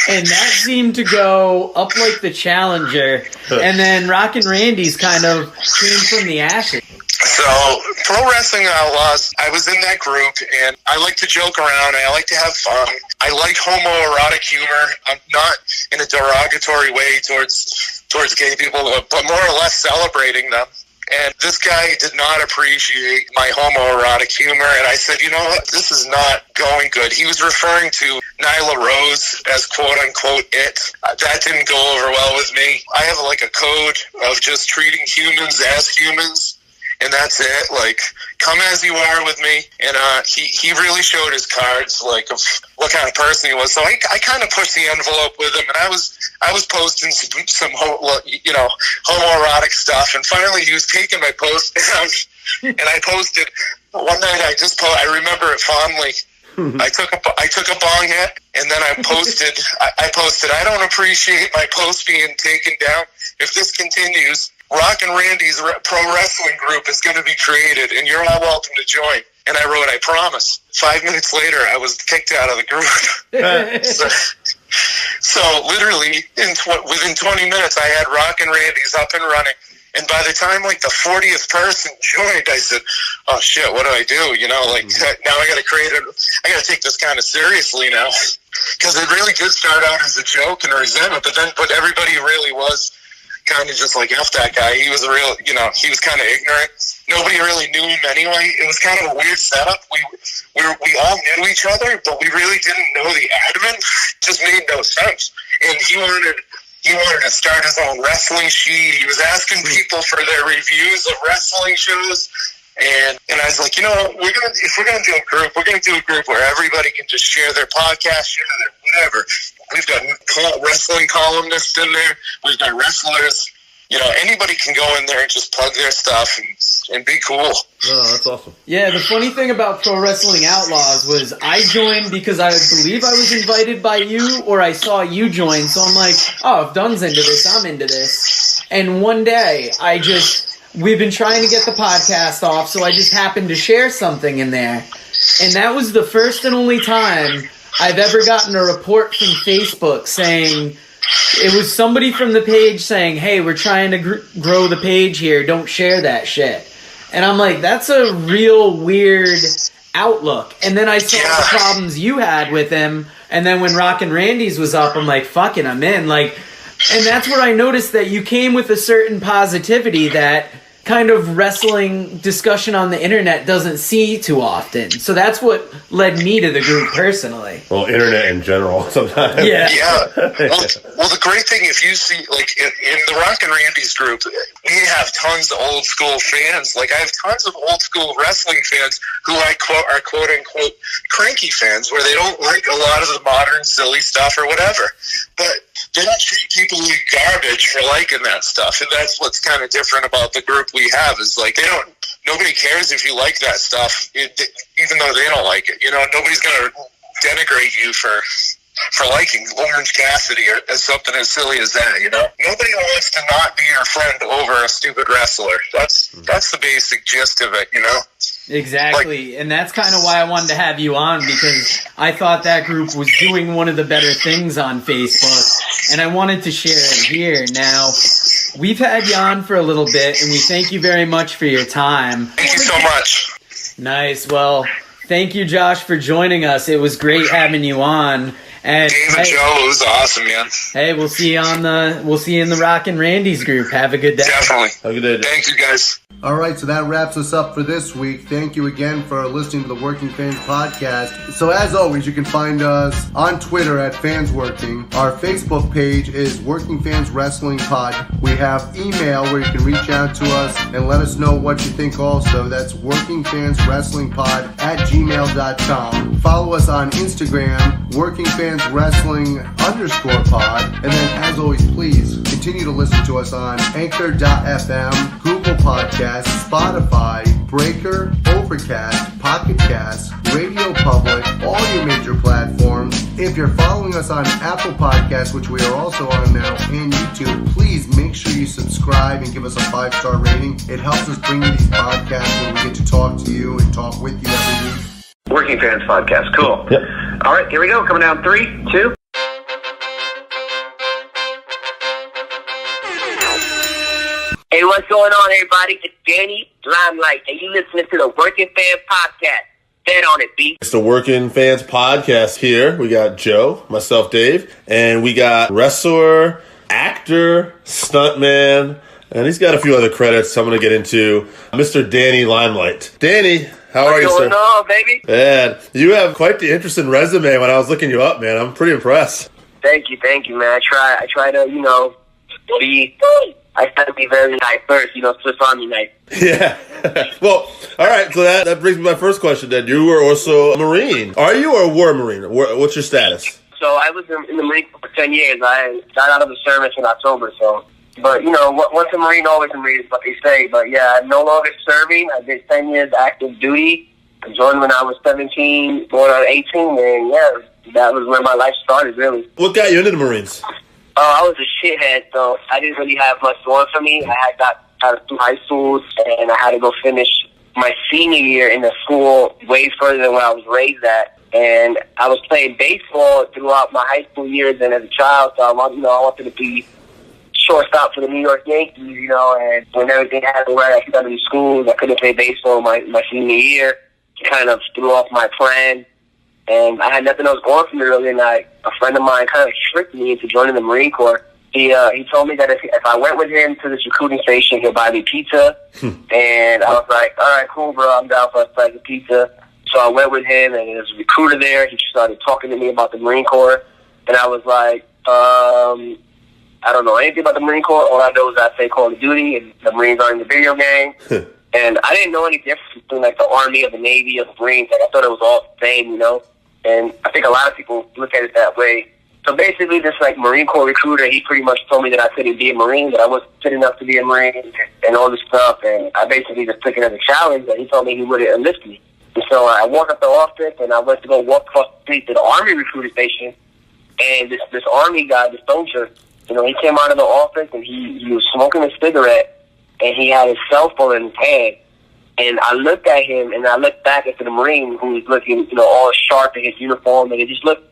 Speaker 4: and that seemed to go up like the Challenger, and then Rockin' Randy's kind of came from the ashes.
Speaker 6: So, Pro Wrestling Outlaws, I was in that group, and I like to joke around, I like to have fun. I like homoerotic humor. I'm not in a derogatory way towards gay people, but more or less celebrating them. And this guy did not appreciate my homoerotic humor, and I said, you know what, this is not going good. He was referring to Nyla Rose as quote-unquote it. That didn't go over well with me. I have like a code of just treating humans as humans. And that's it. Like, come as you are with me. And he really showed his cards, like, of what kind of person he was. So I kind of pushed the envelope with him, and I was posting some homoerotic stuff. And finally, he was taking my post down. And I posted one night. I remember it fondly. I took a bong hit, and then I posted. I don't appreciate my post being taken down. If this continues, Rockin' Randy's Pro Wrestling group is going to be created, and you're all welcome to join. And I wrote, I promise. 5 minutes later, I was kicked out of the group. So literally, within 20 minutes, I had Rockin' Randy's up and running. And by the time, like, the 40th person joined, I said, oh, shit, what do I do? You know, like, now I got to take this kind of seriously now. Because it really did start out as a joke and a resentment, but everybody really was kind of just like, F that guy. He was he was kind of ignorant. Nobody really knew him anyway. It was kind of a weird setup. We all knew each other, but we really didn't know the admin. It just made no sense. And he wanted to start his own wrestling sheet. He was asking people for their reviews of wrestling shows. And I was like, you know, if we're gonna do a group, we're gonna do a group where everybody can just share their podcast, share their whatever. We've got wrestling columnists in there. We've got wrestlers. You know, anybody can go in there and just plug their stuff and be cool.
Speaker 2: Oh, that's awesome.
Speaker 4: Yeah, the funny thing about Pro Wrestling Outlaws was I joined because I believe I was invited by you, or I saw you join. So I'm like, oh, if Dunn's into this, I'm into this. And one day, we've been trying to get the podcast off, so I just happened to share something in there. And that was the first and only time I've ever gotten a report from Facebook saying, it was somebody from the page saying, hey, we're trying to grow the page here, don't share that shit. And I'm like, that's a real weird outlook. And then I saw the problems you had with him, and then when Rockin' Randy's was up, I'm like, fucking, I'm in. Like, and that's where I noticed that you came with a certain positivity that kind of wrestling discussion on the internet doesn't see too often. So that's what led me to the group personally.
Speaker 2: Well, internet in general sometimes.
Speaker 4: Yeah.
Speaker 6: Well, the great thing, if you see, like, in the Rock and Randy's group, we have tons of old school fans. Like, I have tons of old school wrestling fans who are quote unquote cranky fans, where they don't like a lot of the modern silly stuff or whatever. But they don't treat people like garbage for liking that stuff. And that's what's kind of different about the group we have, is like, nobody cares if you like that stuff, even though they don't like it. You know, nobody's going to denigrate you for liking Orange Cassidy or something as silly as that, you know? Nobody wants to not be your friend over a stupid wrestler. That's the basic gist of it, you know?
Speaker 4: Exactly. And that's kind of why I wanted to have you on, because I thought that group was doing one of the better things on Facebook, and I wanted to share it here. Now, we've had you on for a little bit, and we thank you very much for your time.
Speaker 6: Thank you so much.
Speaker 4: Nice. Well, thank you, Josh, for joining us. It was great having you on. And
Speaker 6: Dave and Joe, it was awesome, man.
Speaker 4: Hey, we'll see you in the Rock and Randy's group. Have a good day.
Speaker 6: Definitely.
Speaker 2: Have a good day.
Speaker 6: Thank you, guys.
Speaker 5: All right, so that wraps us up for this week. Thank you again for listening to the Working Fans Podcast. So as always, you can find us on Twitter at FansWorking. Our Facebook page is Working Fans Wrestling Pod. We have email where you can reach out to us and let us know what you think also. That's workingfanswrestlingpod@gmail.com. Follow us on Instagram, workingfanswrestling_pod. And then as always, please continue to listen to us on Anchor.fm, Google Podcasts, Spotify, Breaker, Overcast, Pocket Cast, Radio Public, all your major platforms. If you're following us on Apple Podcasts, which we are also on now, and YouTube, please make sure you subscribe and give us a 5-star rating. It helps us bring you these podcasts when we get to talk to you and talk with you every week.
Speaker 1: Working Fans Podcast. Cool.
Speaker 2: Yep.
Speaker 1: All right, here we go. Coming down 3, 2.
Speaker 7: Hey, what's going on, everybody? It's Danny Limelight, and you listening to the Working Fan Podcast. Bet on it, B.
Speaker 2: It's the Working Fans Podcast here. We got Joe, myself, Dave, and we got wrestler, actor, stuntman, and he's got a few other credits I'm going to get into. Mr. Danny Limelight. Danny, how are you, sir?
Speaker 7: What's going on, baby?
Speaker 2: Man, you have quite the interesting resume when I was looking you up, man. I'm pretty impressed.
Speaker 7: Thank you, man. I try to, I try to be very diverse, Swiss Army knife.
Speaker 2: Yeah. Well, all right, so that brings me to my first question then. You were also a Marine. Are you or were a Marine? What's your status?
Speaker 7: So I was in the Marine Corps for 10 years. I got out of the service in October, so. But, once a Marine, always a Marine is what they say. But, yeah, I'm no longer serving. I did 10 years active duty. I joined when I was 17, going on 18, and, yeah, that was where my life started, really.
Speaker 2: What got you into the Marines?
Speaker 7: I was a shithead, so I didn't really have much going for me. I had got out of 2 high schools, and I had to go finish my senior year in the school way further than where I was raised at. And I was playing baseball throughout my high school years and as a child, so I wanted to be shortstop for the New York Yankees, and when everything happened where I got to these schools, I couldn't play baseball my senior year. It kind of threw off my plan. And I had nothing else going for me really, and a friend of mine kind of tricked me into joining the Marine Corps. He told me that if I went with him to this recruiting station, he'll buy me pizza. And I was like, all right, cool, bro, I'm down for a slice of pizza. So I went with him, and there was a recruiter there. He started talking to me about the Marine Corps. And I was like, I don't know anything about the Marine Corps. All I know is I play Call of Duty, and the Marines are in the video game. And I didn't know any difference between, like, the Army or the Navy or the Marines. Like, I thought it was all the same, And I think a lot of people look at it that way. So basically, this, like, Marine Corps recruiter, he pretty much told me that I couldn't be a Marine, that I wasn't fit enough to be a Marine, and all this stuff. And I basically just took it as a challenge, and he told me he wouldn't enlist me. And so I walked up the office, and I went to go walk across the street to the Army recruiting station. And this Army guy, this soldier, he came out of the office, and he was smoking a cigarette, and he had his cell phone in his hand. And I looked at him, and I looked back at the Marine, who was looking, all sharp in his uniform, and it just looked,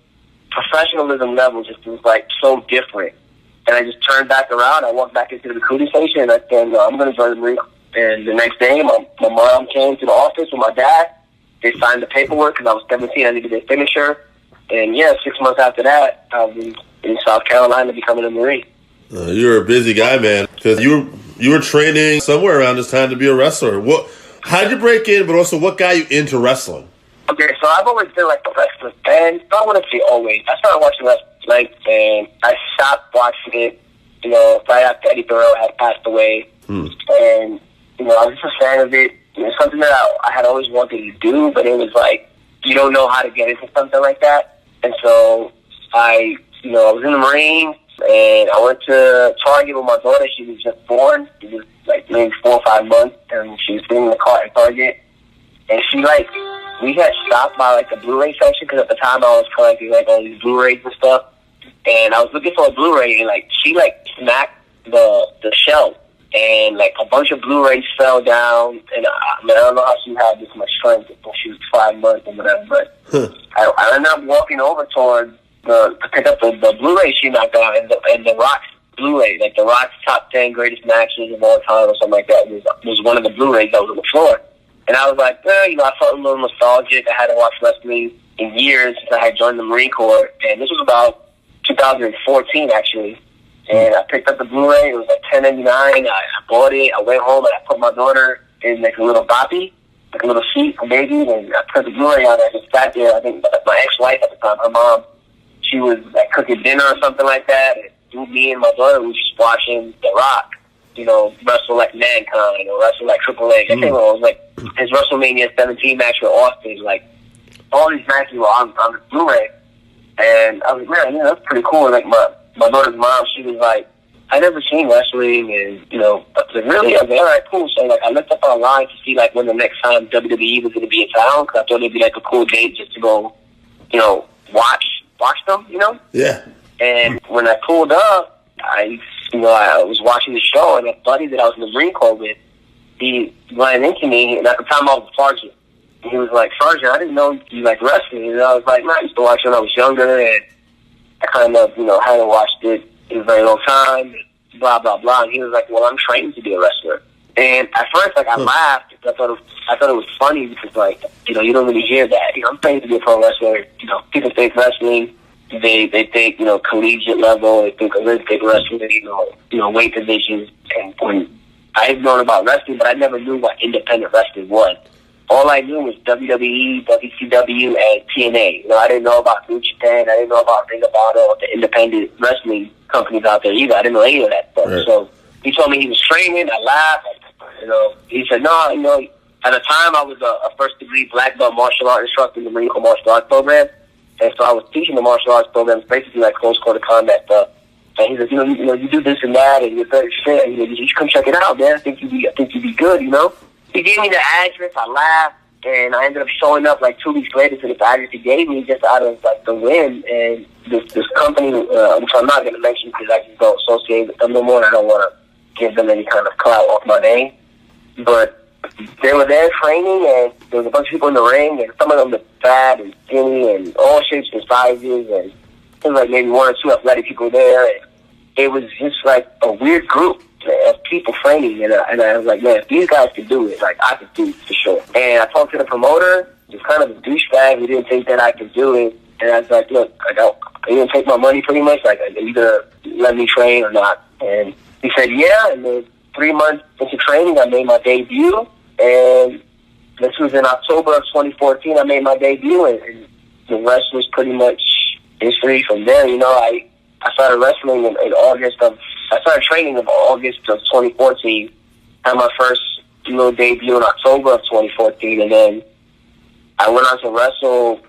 Speaker 7: professionalism level just was, like, so different. And I just turned back around, I walked back into the recruiting station, and I said, I'm going to join the Marine. And the next day, my mom came to the office with my dad. They signed the paperwork, because I was 17, I needed their signature. And, 6 months after that, I was in South Carolina becoming a Marine.
Speaker 2: You're a busy guy, man, because you were you were training somewhere around this time to be a wrestler. How did you break in, but also what got you into wrestling?
Speaker 7: Okay, so I've always been like a wrestling fan. I wouldn't say always. I started watching wrestling, and I stopped watching it, right after Eddie Guerrero had passed away. And, I was just a fan of it. It was something that I had always wanted to do, but it was like, you don't know how to get into something like that. And so I was in the Marines, and I went to Target with my daughter. She was just born. She was like maybe 4 or 5 months, and she was sitting in the car at Target. And we had stopped by like the Blu-ray section, because at the time I was collecting like all these Blu-rays and stuff. And I was looking for a Blu-ray, and like she like smacked the shelf, and like a bunch of Blu-rays fell down. And I don't know how she had this much strength when she was 5 months or whatever, but I ended up walking over towards to pick up the Blu-ray she knocked down, and the Rock's Blu-ray, like the Rock's top 10 greatest matches of all time or something like that, was one of the Blu-rays that was on the floor. And I was like, I felt a little nostalgic. I hadn't watched wrestling in years since I had joined the Marine Corps, and this was about 2014 actually. And I picked up the Blu-ray. It was like $10.99. I bought it. I went home and I put my daughter in like a little boppy, like a little seat for babies, and I put the Blu-ray on. I just sat there. I think my ex-wife at the time, her mom, she was like cooking dinner or something like that. And me and my daughter were just watching The Rock, wrestle like Mankind or wrestle like Triple H. I think it was like his WrestleMania 17 match with Austin. Like all these matches were on the Blu-ray, and I was like, man, that's pretty cool. Like my daughter's mom, she was like, I never seen wrestling, and I was like, really? I was like, all right, cool. So like I looked up online to see like when the next time WWE was going to be in town, because I thought it'd be like a cool date just to go, watch them,
Speaker 2: Yeah.
Speaker 7: And when I pulled up, I was watching the show, and a buddy that I was in the Marine Corps with, he ran into me, and at the time I was a sergeant. And he was like, Sergeant, I didn't know you like wrestling. And I was like, I used to watch it when I was younger, and I kind of, hadn't watched it in a very long time, blah, blah, blah. And he was like, well, I'm trained to be a wrestler. And at first, like, I laughed. I thought it was funny because, like, you don't really hear that. I'm trained to be a pro wrestler. People think wrestling, they think, collegiate level. They think Olympic wrestling, weight divisions. And when I've known about wrestling, but I never knew what independent wrestling was. All I knew was WWE, WCW, and TNA. I didn't know about New Japan. I didn't know about Ring of Honor or the independent wrestling companies out there either. I didn't know any of that stuff.
Speaker 2: Right.
Speaker 7: So he told me he was training. I laughed. He said, no, at the time I was a first-degree black belt martial art instructor in the Marine Corps martial arts program. And so I was teaching the martial arts programs, basically like close quarter combat stuff. And he said, you do this and that, and you're very fit. And you should come check it out, man. I think you'd be good, He gave me the address. I laughed, and I ended up showing up like 2 weeks later to the address he gave me just out of like the whim. And this company, which I'm not going to mention because I just don't associate with them no more, and I don't want to give them any kind of clout off my name. But they were there training, and there was a bunch of people in the ring, and some of them were fat and skinny and all shapes and sizes, and there was like maybe 1 or 2 athletic people there. And it was just like a weird group of people training, and I was like, man, if these guys could do it, like I could do it for sure. And I talked to the promoter, he was kind of a douchebag, he didn't think that I could do it, and I was like, look, he didn't take my money pretty much, like either let me train or not. And he said, yeah, and then 3 months into training, I made my debut, and this was in October of 2014, I made my debut, and the rest was pretty much history from there. I started wrestling in August of, I started training in August of 2014, had my first debut in October of 2014, and then I went on to wrestle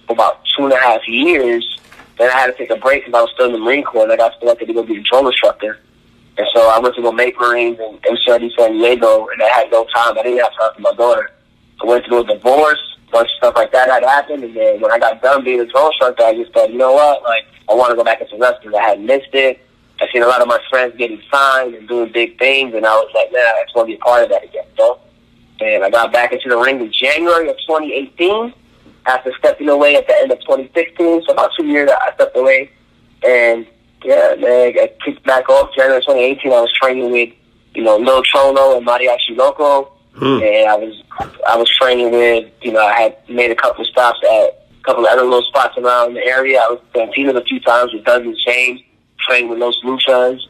Speaker 7: for about 2.5 years. Then I had to take a break because I was still in the Marine Corps, and I got selected to go be a drill instructor. And so I went to go make Marines in MCRD San Diego, and I had no time. I didn't have time for my daughter. I went through a divorce, a bunch of stuff like that had happened, and then when I got done being a drill instructor, I just thought, you know what, like, I want to go back into wrestling. I had missed it. I seen a lot of my friends getting signed and doing big things, and I was like, man, I just want to be a part of that again, And I got back into the ring in January of 2018 after stepping away at the end of 2016. So about 2 years I stepped away. And, yeah, man, I kicked back off January 2018. I was training with, Lil Chono and Mariachi Loco. And I was training with, I had made a couple of stops at a couple of other little spots around the area. I was to Santino's a few times with Dozens James, training with Los Luchas.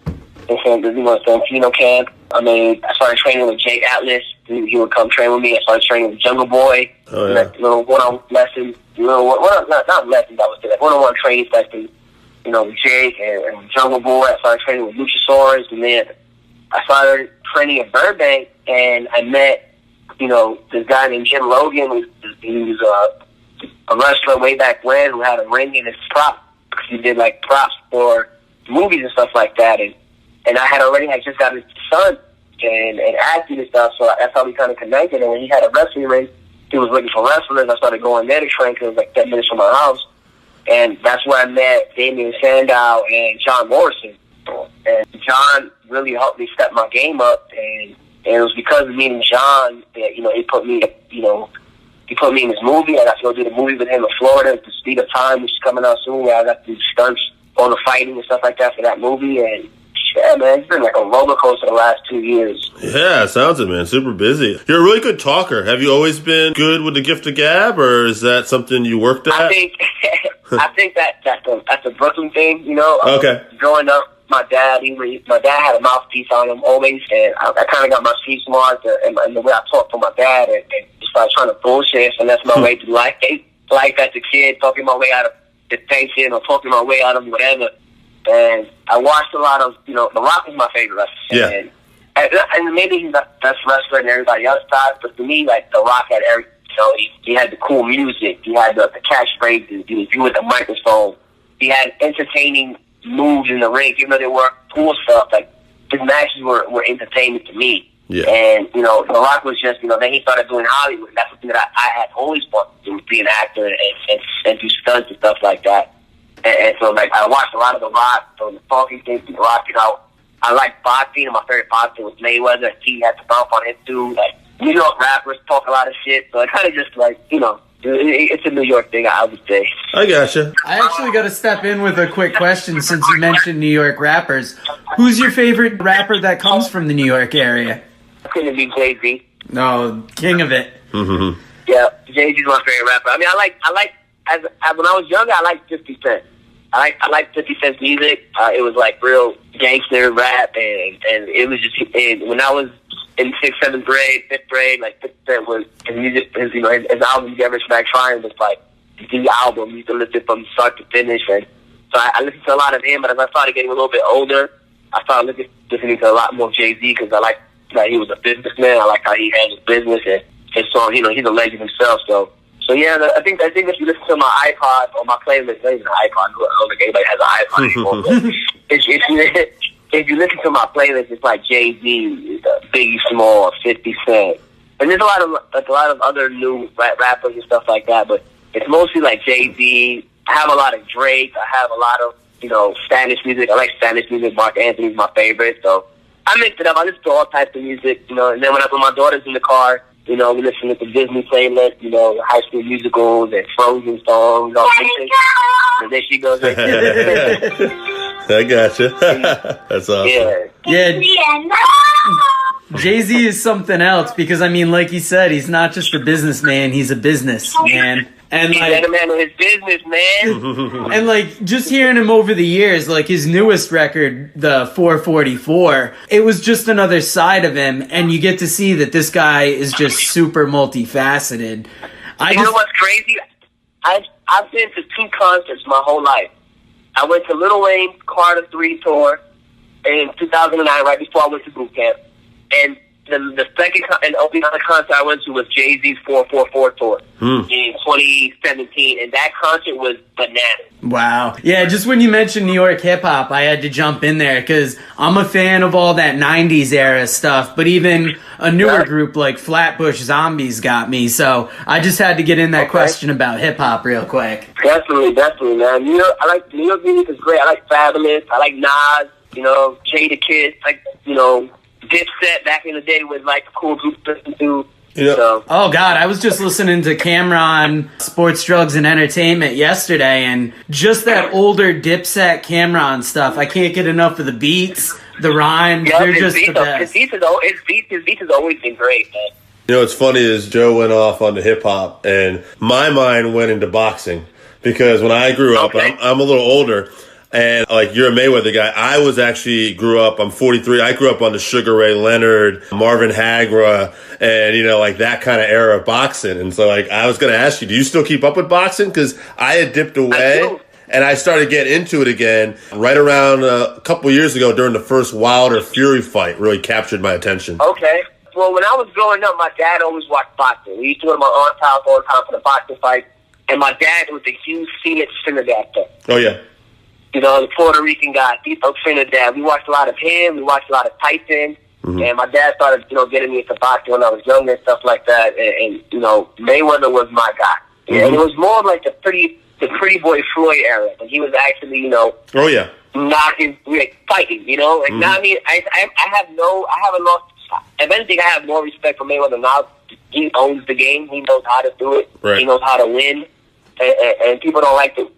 Speaker 7: Santino camp. I started training with Jake Atlas. He would come train with me. I started training with Jungle Boy.
Speaker 2: Oh, yeah.
Speaker 7: Like little one-on-one lessons. Not lessons, I would say, like one-on-one training sessions. With Jake and Jungle Boy. I started training with Luchasaurus, and then I started training at Burbank, and I met, this guy named Jim Logan. He was a wrestler way back when who had a ring in his prop. He did like props for movies and stuff like that, and I had just got his son and acting and stuff, so that's how we kind of connected. And when he had a wrestling ring, he was looking for wrestlers. I started going there to train because it was like 10 minutes from my house. And that's where I met Damian Sandow and John Morrison. And John really helped me step my game up. And it was because of meeting John that, he put me in his movie. I got to go do the movie with him in Florida, The Speed of Time, which is coming out soon, where I got to do stunts, all the fighting and stuff like that for that movie. And yeah, man, it's been like a roller coaster the last 2 years.
Speaker 2: Yeah, sounds it, man. Super busy. You're a really good talker. Have you always been good with the gift of gab, or is that something you worked at?
Speaker 7: I think that's a Brooklyn thing,
Speaker 2: Okay.
Speaker 7: Growing up, my dad had a mouthpiece on him always, and I kind of got my street smart and the way I talked to my dad, and started trying to bullshit, and that's my way through life. Life as a kid, talking my way out of detention or talking my way out of whatever. And I watched a lot of, The Rock was my favorite wrestler.
Speaker 2: Yeah.
Speaker 7: And maybe he's the best wrestler in everybody else's eyes, but to me, like, The Rock had everything. He had the cool music. He had the catchphrases. He was good with the microphone. He had entertaining moves in the ring, even though they weren't cool stuff. Like, his matches were entertaining to me.
Speaker 2: Yeah.
Speaker 7: And, The Rock was just, then he started doing Hollywood. That's something that I had always wanted to do, be an actor and do stunts and stuff like that. And so, like, I watched a lot of The Rock, so the talking things, The Rock, I like boxing, and my favorite boxer was Mayweather. He had to bump on him, too. Like, New York rappers talk a lot of shit, so I kind of just, like, it's a New York thing, I would say.
Speaker 2: I gotcha.
Speaker 4: I actually got to step in with a quick question since you mentioned New York rappers. Who's your favorite rapper that comes from the New York area?
Speaker 7: It's going to be Jay-Z.
Speaker 4: No, king of it.
Speaker 2: Mm-hmm.
Speaker 7: Yeah, Jay-Z's my favorite rapper. I mean, when I was younger, I liked 50 Cent. I liked 50 Cent's music. It was like real gangster rap, and it was just, when I was in 6th, 7th grade, 5th grade, like 50 Cent was, his music, his album, Get Rich Back Trying, was like the album. You can listen from start to finish, and so I listened to a lot of him, but as I started getting a little bit older, I started listening to a lot more Jay-Z, because I liked that he was a businessman. I liked how he handled business, and his song, he's a legend himself, So yeah, I think if you listen to my iPod or my playlist, not even an iPod, I don't think anybody has an iPod anymore. But if you listen to my playlist, it's like Jay-Z, Biggie Small, 50 Cent, and there's a lot of other new rappers and stuff like that. But it's mostly like Jay-Z. I have a lot of Drake. I have a lot of Spanish music. I like Spanish music. Mark Anthony's my favorite. So I mix it up. I listen to all types of music. And then when my daughter's in the car, we listen to the Disney playlist, High School Musicals and Frozen songs, all things. And then she goes,
Speaker 2: I gotcha. That's awesome.
Speaker 4: Yeah. Jay-Z is something else because, like he said, he's not just a businessman, he's a businessman. And
Speaker 7: he's a man of his business, man.
Speaker 4: And just hearing him over the years, his newest record, the 444, it was just another side of him, and you get to see that this guy is just super multifaceted.
Speaker 7: You know what's crazy? I've been to 2 concerts my whole life. I went to Lil Wayne's Carter 3 tour in 2009, right before I went to boot camp, and the second and only other concert I went to was Jay-Z's 444 tour in 2017, and that concert was bananas.
Speaker 4: Wow. Yeah, just when you mentioned New York hip-hop, I had to jump in there because I'm a fan of all that 90s era stuff, but even a newer group like Flatbush Zombies got me, so I just had to get in that question about hip-hop real quick.
Speaker 7: Definitely, man. New York music is great. I like Fabulous. I like Nas, Jadakiss, Dipset back in the day was like a cool group to listen to.
Speaker 2: Yeah.
Speaker 7: So.
Speaker 4: Oh, God, I was just listening to Cameron Sports, Drugs, and Entertainment yesterday, and just that older Dipset Cameron stuff. I can't get enough of the beats, the rhymes. They're just the best.
Speaker 7: His beats has always been great, man.
Speaker 2: What's funny is Joe went off onto hip-hop, and my mind went into boxing. Because when I grew up, I'm a little older, And like, you're a Mayweather guy. I I'm 43. I grew up on the Sugar Ray Leonard, Marvin Hagler, and, like that kind of era of boxing. And so like, I was going to ask you, do you still keep up with boxing? Because I had dipped away. And I started getting into it again right around a couple years ago during the first Wilder Fury fight. Really captured my attention.
Speaker 7: Okay. Well, when I was growing up, my dad always watched boxing. We used to go to my aunt's house all the time for the boxing fight. And my dad was a huge Felix Trinidad fan.
Speaker 2: Oh, yeah.
Speaker 7: The Puerto Rican guy, Trinidad. We watched a lot of him. We watched a lot of Tyson. Mm-hmm. And my dad started, getting me into boxing when I was younger and stuff like that. And Mayweather was my guy. Mm-hmm. And it was more like the pretty boy Floyd era, when he was actually,
Speaker 2: oh yeah,
Speaker 7: knocking, fighting, Like,
Speaker 2: mm-hmm.
Speaker 7: now, I mean, I haven't lost. If anything, I have more respect for Mayweather now. He owns the game. He knows how to do it.
Speaker 2: Right.
Speaker 7: He knows how to win. And people don't like to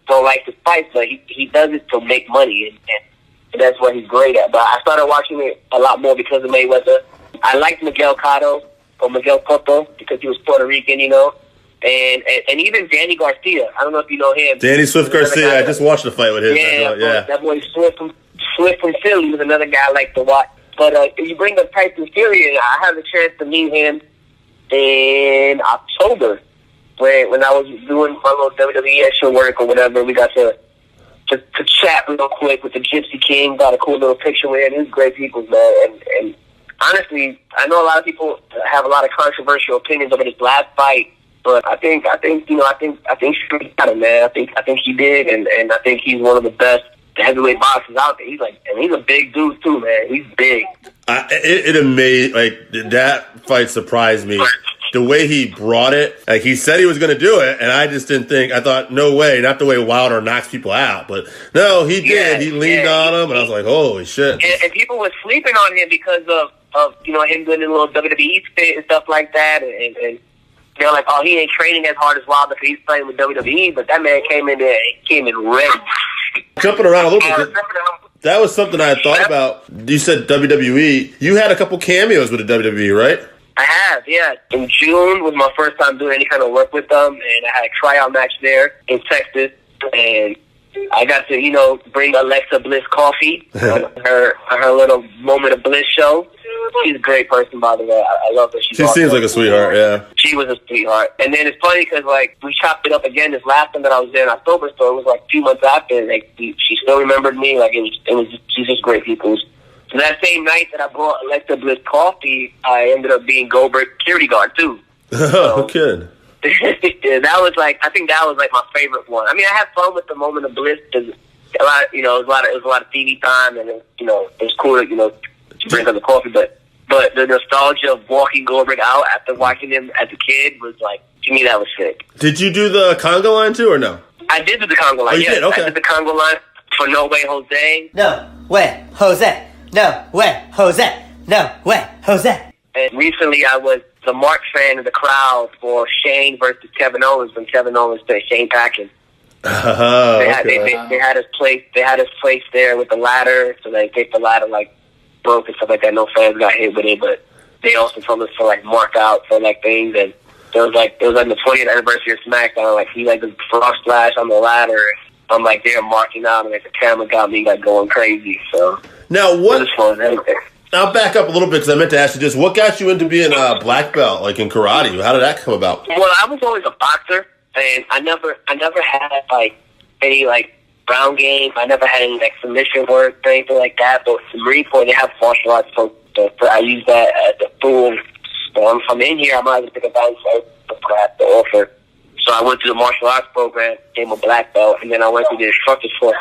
Speaker 7: fight, but he does it to make money, and that's what he's great at. But I started watching it a lot more because of Mayweather. I liked Miguel Cotto, because he was Puerto Rican, And even Danny Garcia. I don't know if you know him.
Speaker 2: Danny Swift Garcia. I just watched the fight with him.
Speaker 7: Yeah. That boy Swift from Philly was another guy I like to watch. But if you bring up Tyson Fury, I had the chance to meet him in October when I was doing my little WWE extra work or whatever. We got to chat real quick with the Gypsy King. Got a cool little picture with him. He's great people, man. And honestly, I know a lot of people have a lot of controversial opinions over this last fight. But I think Fury got him, man. I think he did, and I think he's one of the best heavyweight boxers out there. He's a big dude too, man. He's big.
Speaker 2: It amazed, that fight surprised me. The way he brought it, he said he was going to do it, and I just didn't think. I thought, no way, not the way Wilder knocks people out, but no, he did. Yeah, he leaned on him, and I was like, holy shit.
Speaker 7: And people were sleeping on him because of him doing a little WWE spit and stuff like that, and they're like, oh, he ain't training as hard as Wilder because he's playing with WWE, but that man came in there and he came in ready.
Speaker 2: Jumping around a little bit, that was something I had thought about. You said WWE. You had a couple cameos with the WWE, right?
Speaker 7: I have, yeah. In June was my first time doing any kind of work with them, and I had a tryout match there in Texas, and I got to, bring Alexa Bliss coffee on her little Moment of Bliss show. She's a great person, by the way. I love her.
Speaker 2: She seems like a sweetheart, yeah.
Speaker 7: She was a sweetheart. And then it's funny because, we chopped it up again this last time that I was there in October, so it was, a few months after, and, she still remembered me. She's just great people. So that same night that I brought Alexa Bliss coffee, I ended up being Goldberg's security guard, too.
Speaker 2: Oh, good.
Speaker 7: That was, I think that was, my favorite one. I mean, I had fun with the Moment of Bliss because it was a lot of TV time, and, it was cool to, drink up the coffee, but the nostalgia of walking Goldberg out after watching him as a kid was to me, that was sick.
Speaker 2: Did you do the conga line too, or no?
Speaker 7: I did do the conga line.
Speaker 2: Oh, you did? Okay.
Speaker 7: I did the conga line for No Way Jose.
Speaker 8: No way, Jose. No way, Jose. No way, Jose.
Speaker 7: And recently, I was the Mark fan of the crowd for Shane versus Kevin Owens when Kevin Owens played Shane Packin. They had his place. They had his place there with the ladder, so they take the ladder broke and stuff like that. No fans got hit with it, but they also told us to mark out for things. And there was the 20th anniversary of SmackDown. He the frog splash on the ladder. I'm they're marking out, and the camera got me going crazy. So
Speaker 2: now what?
Speaker 7: It was fun.
Speaker 2: I'll back up a little bit because I meant to ask you this. What got you into being a black belt, in karate? How did that come about?
Speaker 7: Well, I was always a boxer, and I never had any ground game. I never had any submission work or anything like that. But the Marine Corps, they have martial arts, so I use that as a tool. So if I'm in here, I might as well take advantage of what I have to offer. So I went to the martial arts program, became a black belt, and then I went to the instructor's course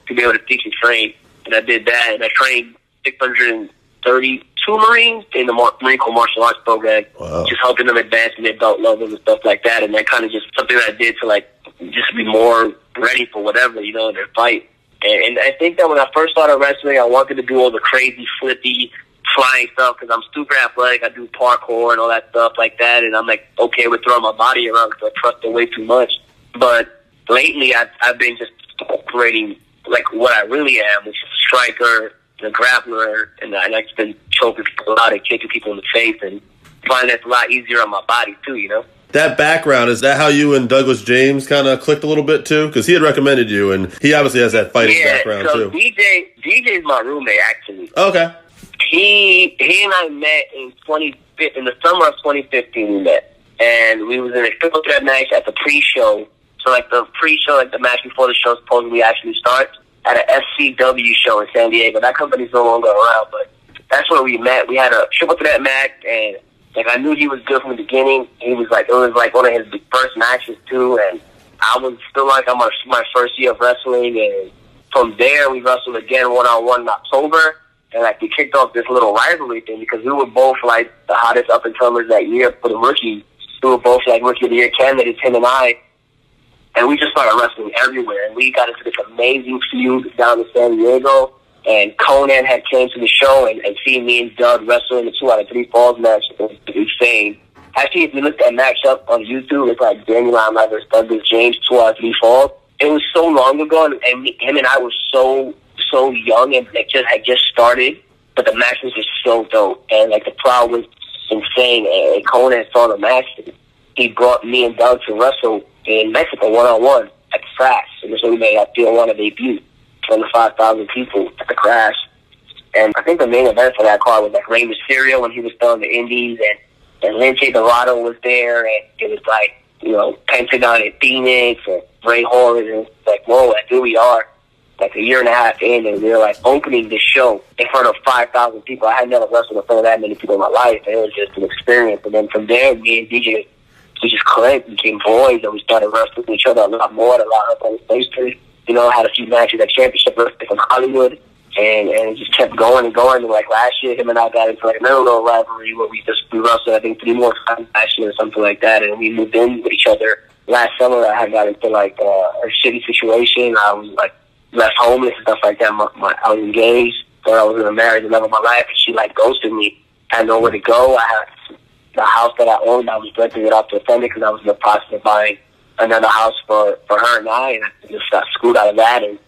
Speaker 7: to be able to teach and train. And I did that, and I trained 632 Marines in the Marine Corps martial arts program, just helping them advance in their belt levels and stuff like that. And that kind of just something that I did to just be more ready for whatever, their fight. And I think that when I first started wrestling, I wanted to do all the crazy, flippy, flying stuff because I'm super athletic. I do parkour and all that stuff like that. And I'm okay with throwing my body around because I trust it way too much. But lately, I've been just operating what I really am, which is a striker, a grappler, and I've just been choking people out and kicking people in the face and finding that's a lot easier on my body too,
Speaker 2: That background, is that how you and Douglas James kind of clicked a little bit too? Because he had recommended you, and he obviously has that fighting background too.
Speaker 7: DJ's my roommate, actually.
Speaker 2: Okay.
Speaker 7: He and I met in the summer of 2015. We met, and we was in a triple threat match at the pre-show. So like the pre-show, like the match before the show supposedly actually starts, at an FCW show in San Diego. That company's no longer around, but that's where we met. We had a triple threat match, and like I knew he was good from the beginning. He was like, it was like one of his first matches too, and I was still like on my first year of wrestling, and from there we wrestled again one-on-one in October, and like we kicked off this little rivalry thing because we were both like the hottest up-and-comers that year for the rookie. We were both like Rookie of the Year candidates, him and I. And we just started wrestling everywhere. And we got into this amazing feud down in San Diego. And Conan had came to the show and seen me and Doug wrestle in the 2 out of 3 falls match. It was insane. Actually, if you look at that match up on YouTube, it's like Danny Limelight versus Douglas James, 2 out of 3 falls. It was so long ago, and him and I were so young, and it had just started. But the match was just so dope. And like the crowd was insane. And Conan saw the match. He brought me and Doug to wrestle in Mexico one-on-one at the Crash. And this is when we made our Feel One debut from the 5,000 people at the Crash. And I think the main event for that card was like Rey Mysterio when he was still in the Indies, and Lince Dorado was there, and it was like, you know, Pentagon and Phoenix and Ray Horus, and it's like, whoa, like here we are, like a year and a half in, and we were like opening this show in front of 5,000 people. I had never wrestled in front of that many people in my life, and it was just an experience. And then from there, me and DJ, we just clicked, became boys, and we started wrestling each other a lot more, a lot of on the stage. You know, had a few matches at Championship Wrestling in Hollywood, and it just kept going and going. And like last year, him and I got into like another little rivalry where we wrestled, I think, 3 more times last year or something like that, and we moved in with each other. Last summer, I had got into like a shitty situation. I was like left homeless and stuff like that. I was engaged, thought I was going to marry the love of my life, and she like ghosted me. I had nowhere to go. I had the house that I owned, I was renting it off to a friend because I was in the process of buying another house for her and I just got screwed out of that. And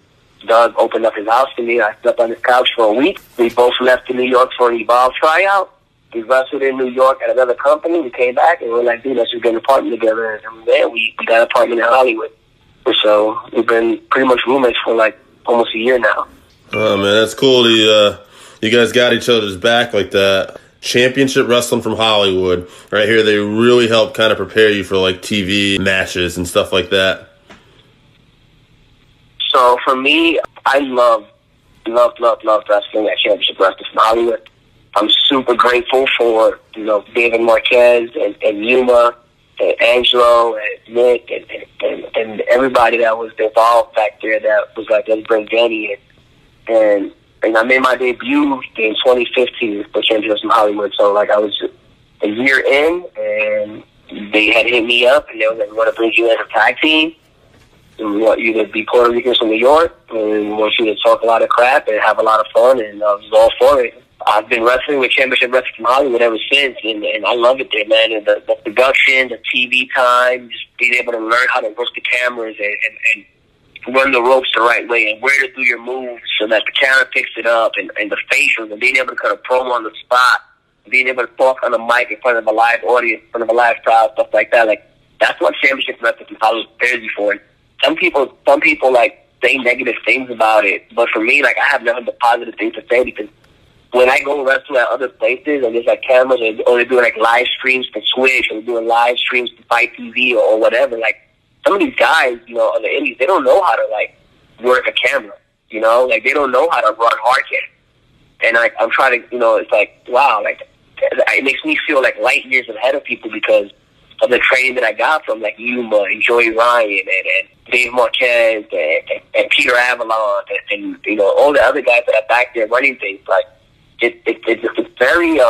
Speaker 7: Doug opened up his house to me. I slept on his couch for a week. We both left to New York for an Evolve tryout. We wrestled in New York at another company. We came back and we were like, dude, let's just get an apartment together. And from there, we got an apartment in Hollywood. So we've been pretty much roommates for like almost a year now.
Speaker 2: Oh, man, that's cool. You guys got each other's back like that. Championship Wrestling from Hollywood, right here. They really help kind of prepare you for like TV matches and stuff like that.
Speaker 7: So for me, I love wrestling at Championship Wrestling from Hollywood. I'm super grateful for, you know, David Marquez and Yuma and Angelo and Nick and everybody that was involved back there that was like, let's bring Danny in. And I made my debut in 2015 for Championship from Hollywood. So like I was a year in, and they had hit me up and they were like, we want to bring you as a tag team. And we want you to be Puerto Ricans from New York, and we want you to talk a lot of crap and have a lot of fun, and I was all for it. I've been wrestling with Championship Wrestling from Hollywood ever since, and I love it there, man. And the production, the TV time, just being able to learn how to work the cameras and run the ropes the right way and where to do your moves so that the camera picks it up, and the facials, and being able to cut a promo on the spot, being able to talk on the mic in front of a live audience, in front of a live crowd, stuff like that. Like, that's what Championship Wrestling from Hollywood prepares you for. And some people like say negative things about it, but for me, like, I have nothing but positive things to say, because when I go wrestle at other places and there's like cameras, or they're doing like live streams for Twitch, or they're doing live streams for Fight TV or whatever, like, some of these guys, you know, on the indies, they don't know how to like work a camera, you know, like they don't know how to run hard cam. And like, I'm trying to, you know, it's like, wow, like it makes me feel like light years ahead of people because of the training that I got from like Yuma and Joey Ryan and Dave Marquez and Peter Avalon and you know, all the other guys that are back there running things. Like it's very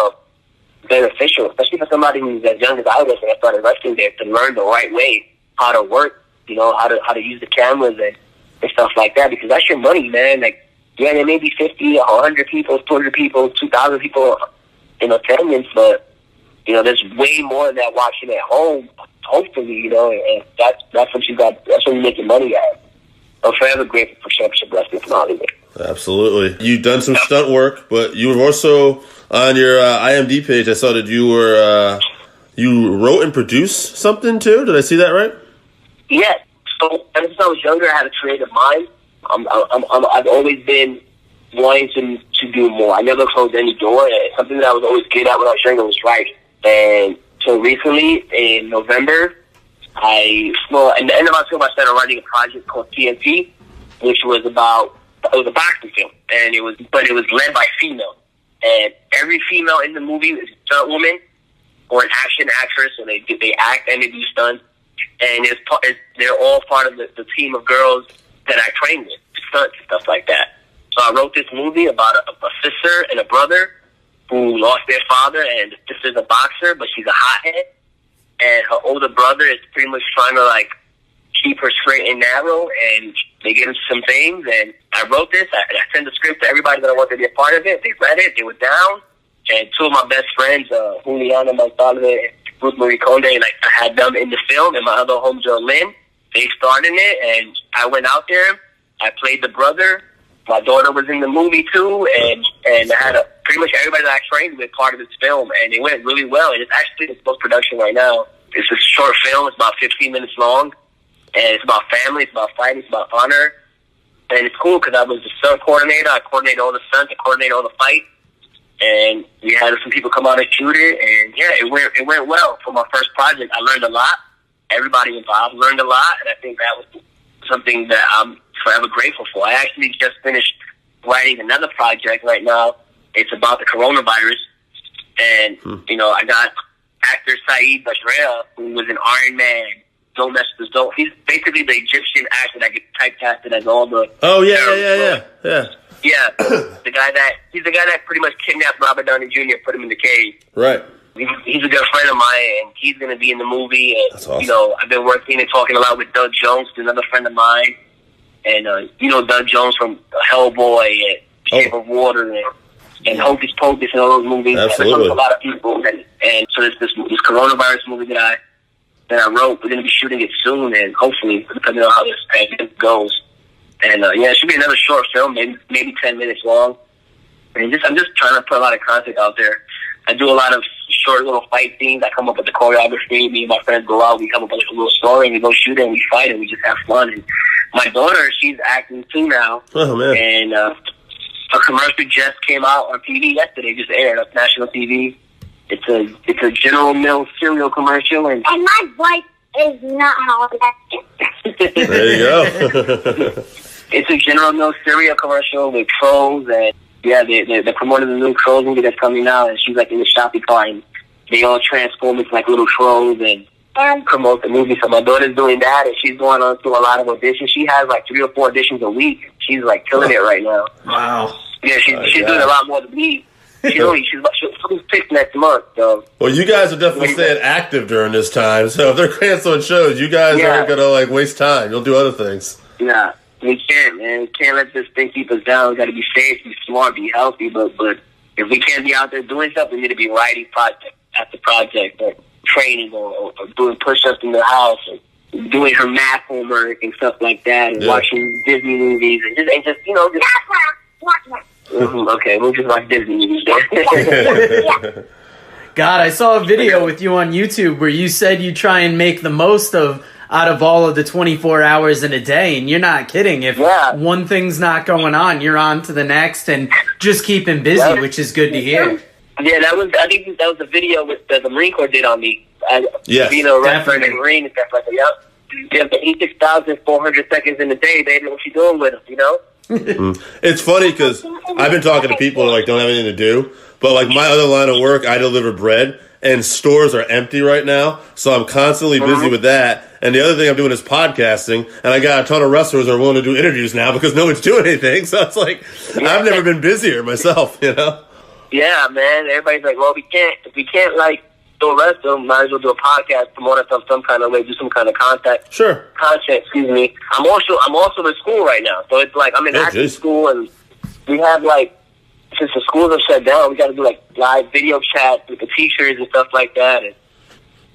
Speaker 7: beneficial, especially for somebody who's as young as I was when I started wrestling there, to learn the right way, how to work, you know, how to use the cameras and stuff like that, because that's your money, man. Like, yeah, there may be 50, 100 people, 200 people, 2,000 people in attendance, but, you know, there's way more than that watching at home, hopefully, you know, and that's what you got, that's what you make your money at. I'm forever grateful for Championship Wrestling from Hollywood.
Speaker 2: Absolutely. You've done some stunt work, but you were also on your IMDb page, I saw that you were you wrote and produced something too. Did I see that right?
Speaker 7: Yeah. So ever since I was younger, I had a creative mind. I've always been wanting to do more. I never closed any door. And something that I was always good at when I was younger was writing. And so recently, in November, in the end of October, I started writing a project called TNT, which was a boxing film, and it was led by females. And every female in the movie is a stunt woman or an action actress, and they act and they do stunts. And they're all part of the team of girls that I train with, stunts and stuff like that. So I wrote this movie about a sister and a brother who lost their father, and the sister's a boxer, but she's a hothead. And her older brother is pretty much trying to, like, keep her straight and narrow, and they get into some things. And I wrote this. I sent the script to everybody that I wanted to be a part of it. They read it. They were down. And two of my best friends, Juliana Montalve and Ruth Marie Conde, like, I had them in the film, and my other homegirl, Lynn, they starred in it. And I went out there. I played the brother. My daughter was in the movie, too. And I had pretty much everybody that I trained with part of this film. And it went really well. And it's actually in post-production right now. It's a short film. It's about 15 minutes long. And it's about family, it's about fighting, it's about honor. And it's cool because I was the stunt coordinator. I coordinated all the stunts, I coordinated all the fights. And we had some people come out and shoot it. And yeah, it went well. For my first project, I learned a lot. Everybody involved learned a lot. And I think that was something that I'm forever grateful for. I actually just finished writing another project right now. It's about the coronavirus. And, I got actor Saeed Bashrea, who was in Iron Man. Don't Mess with the Zone. He's basically the Egyptian actor that gets typecasted as all the...
Speaker 2: Oh, yeah.
Speaker 7: Yeah, he's the guy that pretty much kidnapped Robert Downey Jr., put him in the cave.
Speaker 2: Right.
Speaker 7: He's a good friend of mine, and he's going to be in the movie. And,
Speaker 2: that's awesome.
Speaker 7: I've been working and talking a lot with Doug Jones, another friend of mine. And, Doug Jones from Hellboy and Shape of Water and Hocus Pocus and all those movies.
Speaker 2: Absolutely.
Speaker 7: A lot of people. And so this coronavirus movie that I wrote, we're going to be shooting it soon, and hopefully, depending on how this pandemic goes. And, it should be another short film, maybe 10 minutes long. And I'm just trying to put a lot of content out there. I do a lot of short little fight scenes. I come up with the choreography. Me and my friends go out. We come up with a little story, and we go shoot it, and we fight, and we just have fun. And my daughter, she's acting too now.
Speaker 2: Oh, man.
Speaker 7: And a commercial just came out on TV yesterday, just aired on national TV. It's a General Mills cereal commercial, and
Speaker 9: my wife is not all that.
Speaker 2: There you go.
Speaker 7: It's a General Mills cereal commercial with trolls, and they're promoting the new Trolls movie that's coming out, and she's like in the shopping cart, and they all transform into like little trolls and promote the movie. So my daughter's doing that, and she's going on to a lot of auditions. She has like 3 or 4 auditions a week. She's like killing it right now.
Speaker 4: Wow.
Speaker 7: Yeah, she's doing a lot more than me. She's picked next month. So.
Speaker 2: Well, you guys are definitely staying active during this time. So if they're canceling shows, you guys aren't gonna waste time. You'll do other things.
Speaker 7: Yeah, we can't, man. We can't let this thing keep us down. We got to be safe, be smart, be healthy. But if we can't be out there doing stuff, we need to be writing project after project, or training, or doing push-ups in the house, or doing her math homework and stuff like that, and watching Disney movies, and just okay, we'll just watch Disney movies.
Speaker 4: God, I saw a video with you on YouTube where you said you try and make the most out of all of the 24 hours in a day, and you're not kidding. If one thing's not going on, you're on to the next, and just keeping busy, which is good to hear.
Speaker 7: Yeah, I think that was a video that the Marine Corps did on me. Being a wrestler and a Marine and stuff like that. Yep. Yeah, 86,400 seconds in a day, baby. What you doing with them,
Speaker 2: It's funny because I've been talking to people who don't have anything to do, but my other line of work, I deliver bread, and stores are empty right now, so I'm constantly busy with that. And the other thing I'm doing is podcasting, and I got a ton of wrestlers who are willing to do interviews now because no one's doing anything. So it's I've never been busier myself,
Speaker 7: Yeah, man. Everybody's like, well, if we can't do a wrestle, might as well do a podcast, promote ourselves some kind of way, do some kind of content. Excuse me. I'm also in school right now, so it's I'm in acting school, and we have since the schools are shut down, we got to do live video chat with the teachers and stuff like that. And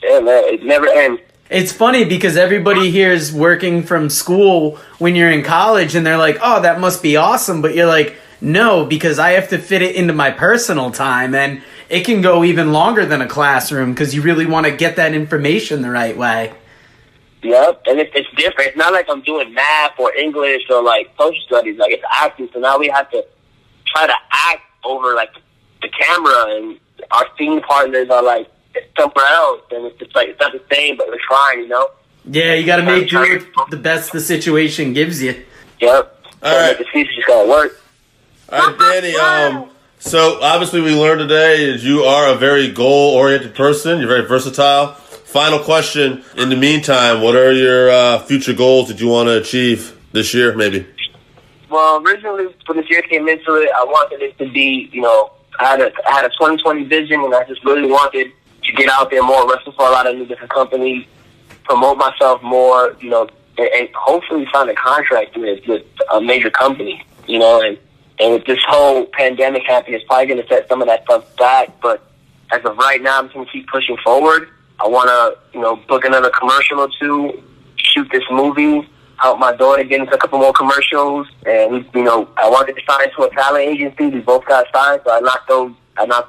Speaker 7: yeah, man, it never ends.
Speaker 4: It's funny because everybody here is working from school when you're in college, and they're like, oh, that must be awesome. But you're like, no, because I have to fit it into my personal time. And it can go even longer than a classroom because you really want to get that information the right way.
Speaker 7: Yep, and it's different. It's not like I'm doing math or English or like social studies. Like, it's acting, so now we have to try to act over like the camera, and our scene partners are like somewhere else, and it's just like it's not the same, but we're trying, you know.
Speaker 4: Yeah, you got to make do with the best the situation gives you.
Speaker 7: Yep.
Speaker 2: All right.
Speaker 7: The season's just gonna work.
Speaker 2: All right, Danny. So obviously we learned today is you are a very goal-oriented person. You're very versatile. Final question. In the meantime, what are your future goals that you want to achieve this year, maybe?
Speaker 7: Well, originally when this year came into it, I wanted it to be, you know, I had a 2020 vision, and I just really wanted to get out there more, wrestle for a lot of new different companies, promote myself more, you know, and hopefully sign a contract with a major company, you know, and with this whole pandemic happening, it's probably going to set some of that stuff back. But as of right now, I'm just going to keep pushing forward. I want to, you know, book another commercial or two, shoot this movie, help my daughter get into a couple more commercials. And, you know, I wanted to sign to a talent agency. We both got signed, so I knocked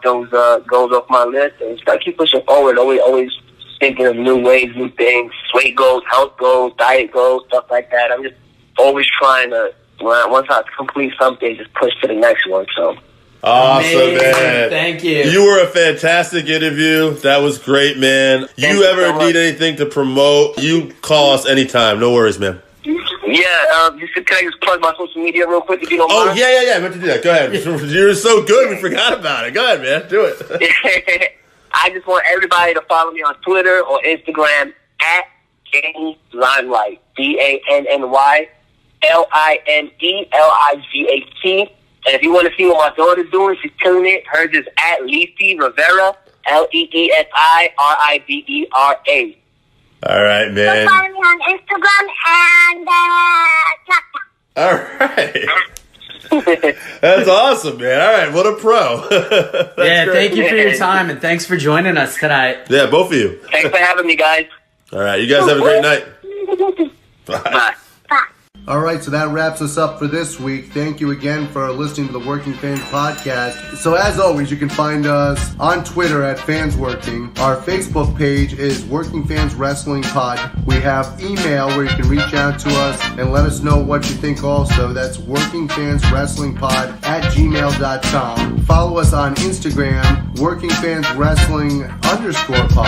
Speaker 7: those goals off my list. And just got to keep pushing forward, always thinking of new ways, new things, weight goals, health goals, diet goals, stuff like that. I'm just always trying to, once I complete something, just push to the next one. So.
Speaker 2: Awesome, man.
Speaker 4: Thank you.
Speaker 2: You were a fantastic interview. That was great, man. You ever need anything to promote, you call us anytime. No worries, man.
Speaker 7: Yeah, can I just plug my social media real quick if you don't mind?
Speaker 2: Yeah. I meant to do that. Go ahead. You're so good, we forgot about it. Go ahead, man. Do it.
Speaker 7: I just want everybody to follow me on Twitter or Instagram at Danny Limelight. DANNYLINELIGHT. And if you want to see what my daughter's doing, she's killing it. Hers is at Leafy Rivera, LEESI RIVERA.
Speaker 2: All right, man.
Speaker 9: So follow me on Instagram and TikTok.
Speaker 2: All right. That's awesome, man. All right, what a pro.
Speaker 4: Yeah, great. Thank you for your time, and thanks for joining us tonight.
Speaker 2: Yeah, both of you.
Speaker 7: Thanks for having me, guys.
Speaker 2: All right, you guys have a great night.
Speaker 7: Bye.
Speaker 5: All right, so that wraps us up for this week. Thank you again for listening to the Working Fans Podcast. So as always, you can find us on Twitter at FansWorking. Our Facebook page is Working Fans Wrestling Pod. We have email where you can reach out to us and let us know what you think also. That's workingfanswrestlingpod@gmail.com. Follow us on Instagram, workingfanswrestling_pod.